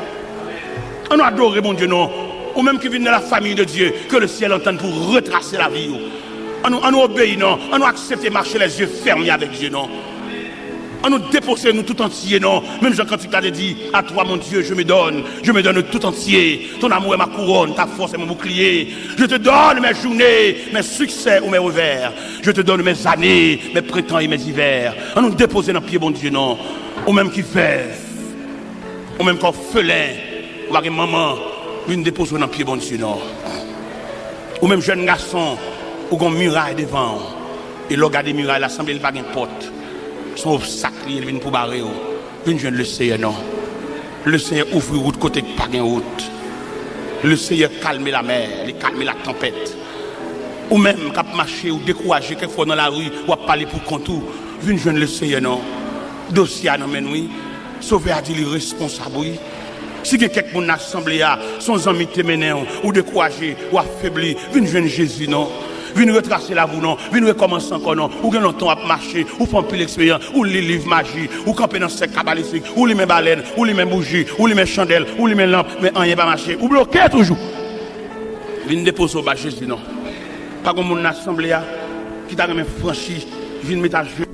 On nous adorer, bon Dieu, non. Ou même qui vient de la famille de Dieu, que le ciel entende pour retracer la vie. On nous obéit, non. On nous accepte marcher les yeux fermés avec Dieu, non. On nous déposer nous tout entier, non. Même Jean quand il t'a dit, à toi mon Dieu, je me donne tout entier. Ton amour est ma couronne, ta force est mon bouclier. Je te donne mes journées, mes succès ou mes revers. Je te donne mes années, mes printemps et mes hivers. On nous déposer dans le pied, bon Dieu, non. Ou même qui fait, ou même qu'on félin, ou avec maman, une déposer dans le pied, bon Dieu, non. Ou même jeune garçon, ou qu'on muraille devant. Et le gars des murailles, l'assemblée, il va pas porte. Son obstacle, il vient pour barrer. Une jeune le Seigneur, non. Le Seigneur ouvre route côté pas de route. Le Seigneur calme la mer, il calme la tempête. Ou même, quand marcher ou décourager quelquefois dans la rue, ou parler pour contour. Une jeune le Seigneur, non. Dossier, non, mais oui. Sauver a dit le responsable, oui. Si quelqu'un dans l'assemblée, son ami te mené, ou décourager, ou affaibli, une jeune Jésus, non. Viens retracer la vous, non. Viens recommencer encore, non. Ou gagne longtemps à marcher, ou faire un peu l'expérience, ou les livres magie, ou camper dans ce cabalistique, ou les mêmes baleines, ou les mêmes bougies, ou les mêmes chandelles, ou les mêmes lampes, mais rien pas marcher. Ou bloqué toujours. Viens déposer au bas Jésus, non. Pas comme mon assemblée, qui t'a même franchi, viens mettre à jeu.